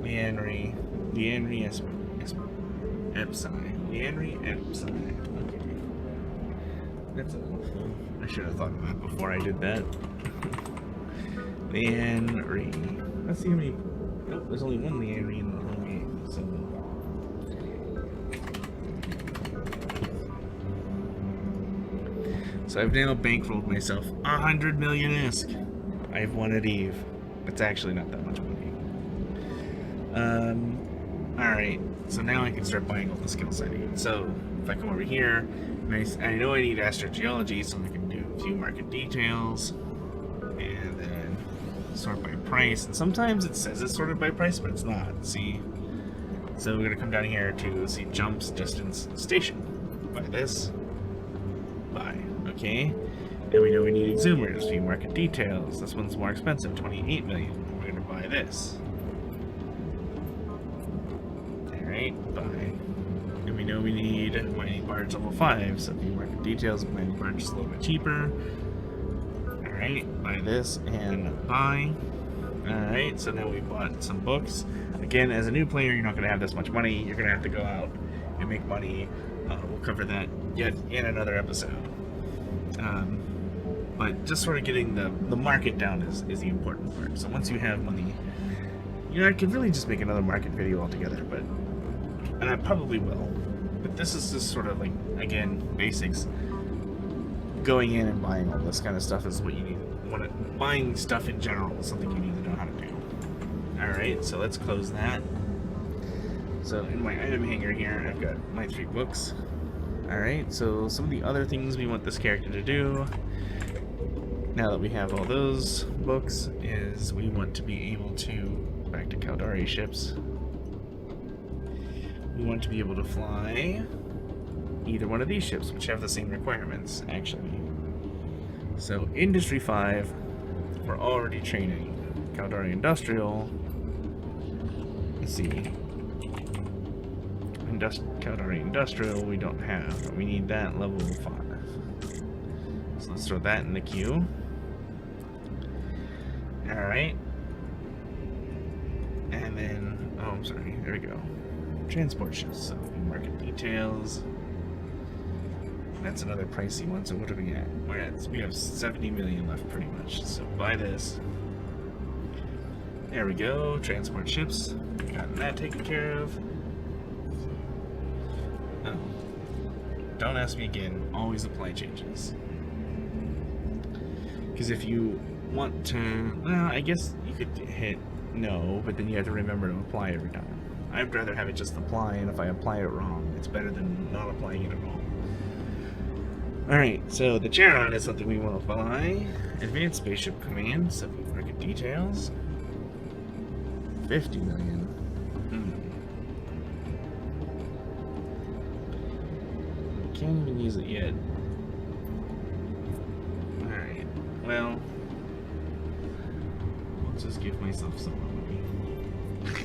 Leandry Epsi. Okay. That's a... I should have thought of that before I did that. Leandry. Let's see how many... Nope, there's only one Leandry in the whole game, so... So I've now bankrolled myself 100 million ISK. I've won at EvE. It's actually not that much money. Alright, so now I can start buying all the skills I need. So, if I come over here, I know I need astrogeology, so I can do a few market details, and then sort by price. And sometimes it says it's sorted by price, but it's not, see? So we're going to come down here to see jumps, distance, station. Buy this. Buy. Okay. And we know we need exhumers, view market details. This one's more expensive, 28 million. We're going to buy this. Alright, buy. And we know we need mining barge level 5, so view market details, mining barge is a little bit cheaper. Alright, buy this and buy. Alright, so now we bought some books. Again, as a new player, you're not going to have this much money. You're going to have to go out and make money. We'll cover that yet in another episode. But just sort of getting the market down is the important part. So once you have money, you know, I could really just make another market video altogether, and I probably will. But this is just sort of like, again, basics. Going in and buying all this kind of stuff is what you need. Buying stuff in general is something you need to know how to do. Alright, so let's close that. So in my item hanger here, I've got my 3 books. Alright, so some of the other things we want this character to do, now that we have all those books, is we want to be able to, back to Caldari ships, we want to be able to fly either one of these ships, which have the same requirements, actually. So, Industry 5, we're already training. Caldari Industrial, let's see. Caldari Industrial we don't have, but we need that level 5. So let's throw that in the queue. Alright. And then, oh, I'm sorry, there we go. Transport ships, so market details. That's another pricey one, so what are we at? We have 70 million left pretty much, so buy this. There we go, transport ships. Got that taken care of. Oh. Don't ask me again, always apply changes. Because if you want to, well, I guess you could hit no, but then you have to remember to apply every time. I'd rather have it just apply, and if I apply it wrong, it's better than not applying it at all. Alright, so the Charon is something we want to apply. Advanced Spaceship Command, subject market details. 50 million. Can't even use it yet. Alright, well, I'll just give myself some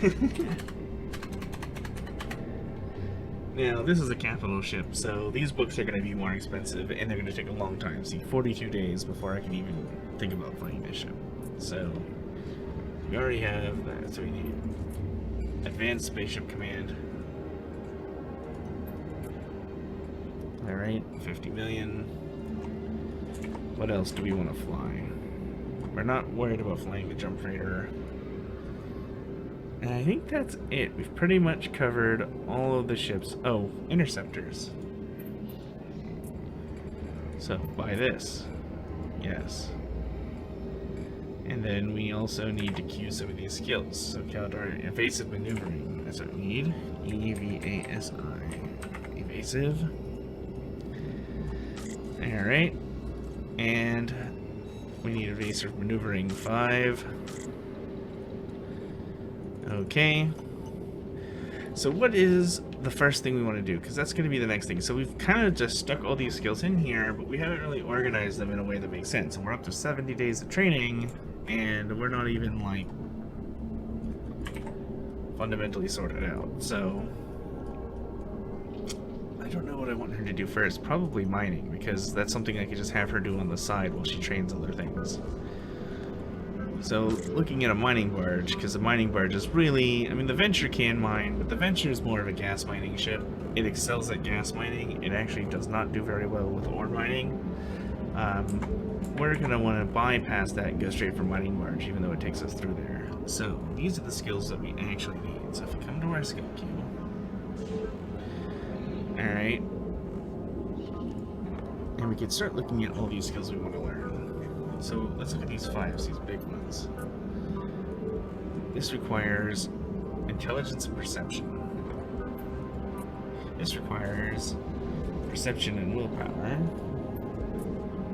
money. Now, this is a capital ship, so these books are going to be more expensive, and they're going to take a long time. See, 42 days before I can even think about flying this ship. So, we already have that, so we need Advanced Spaceship Command. Alright, 50 million. What else do we want to fly? We're not worried about flying the Jump Freighter. And I think that's it. We've pretty much covered all of the ships. Oh, interceptors. So, buy this. Yes. And then we also need to queue some of these skills. So, count our evasive maneuvering. That's what we need. EVASI. Evasive. Alright. And we need evasive maneuvering 5. Okay. So what is the first thing we want to do? Because that's going to be the next thing. So we've kind of just stuck all these skills in here, but we haven't really organized them in a way that makes sense. And we're up to 70 days of training, and we're not even, like, fundamentally sorted out. So I don't know what I want her to do first. Probably mining, because that's something I could just have her do on the side while she trains other things. So, looking at a mining barge, because the mining barge is really... I mean, the Venture can mine, but the Venture is more of a gas mining ship. It excels at gas mining. It actually does not do very well with ore mining. We're going to want to bypass that and go straight for mining barge, even though it takes us through there. So, these are the skills that we actually need. So, if we come to our skill queue... Alright. And we can start looking at all these skills we want to learn. So let's look at these 5, these big ones. This requires intelligence and perception. This requires perception and willpower.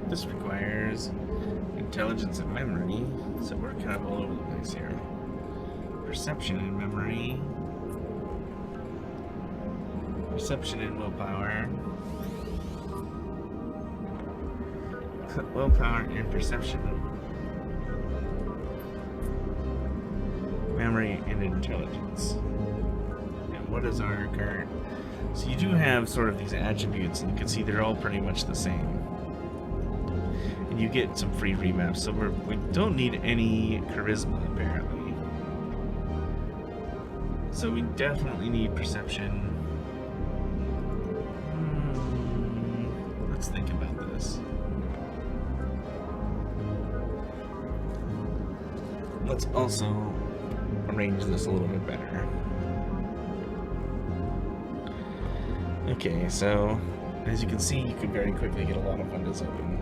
This requires intelligence and memory. So we're kind of all over the place here. Perception and memory. Perception and willpower. Willpower and perception. Memory and intelligence. And what is our current? So you do have sort of these attributes, and you can see they're all pretty much the same. And you get some free remaps, so we don't need any charisma apparently. So we definitely need perception. Let's think about this. Let's also arrange this a little bit better. Okay, so as you can see, you can very quickly get a lot of windows open.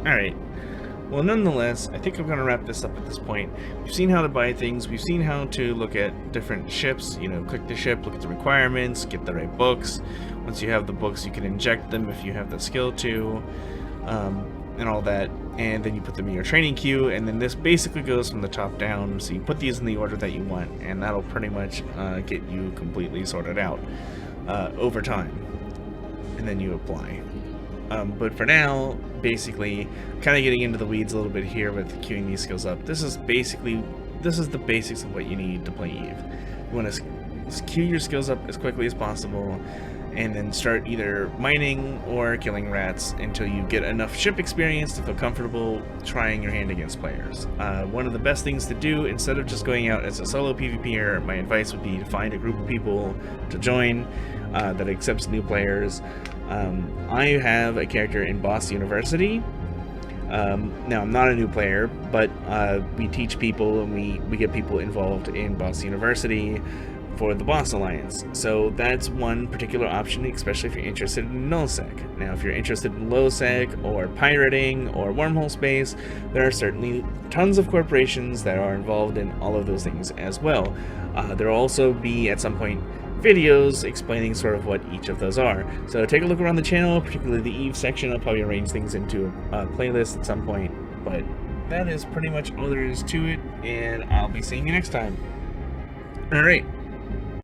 Alright. Well, nonetheless, I think I'm going to wrap this up at this point. We've seen how to buy things. We've seen how to look at different ships. You know, click the ship, look at the requirements, get the right books. Once you have the books, you can inject them if you have the skill to, and all that. And then you put them in your training queue, and then this basically goes from the top down. So you put these in the order that you want, and that'll pretty much get you completely sorted out over time. And then you apply. But for now, basically, kind of getting into the weeds a little bit here with queuing these skills up. This is the basics of what you need to play EVE. You want to queue your skills up as quickly as possible, and then start either mining or killing rats until you get enough ship experience to feel comfortable trying your hand against players. One of the best things to do, instead of just going out as a solo PvPer, my advice would be to find a group of people to join that accepts new players. I have a character in Boss University. Now, I'm not a new player, but we teach people and we get people involved in Boss University for the Boss Alliance. So that's one particular option, especially if you're interested in nullsec. Now, if you're interested in lowsec or pirating or wormhole space, there are certainly tons of corporations that are involved in all of those things as well. There will also be, at some point, videos explaining sort of what each of those are. So take a look around the channel, particularly the EVE section. I'll probably arrange things into a playlist at some point, but that is pretty much all there is to it, and I'll be seeing you next time. Alright.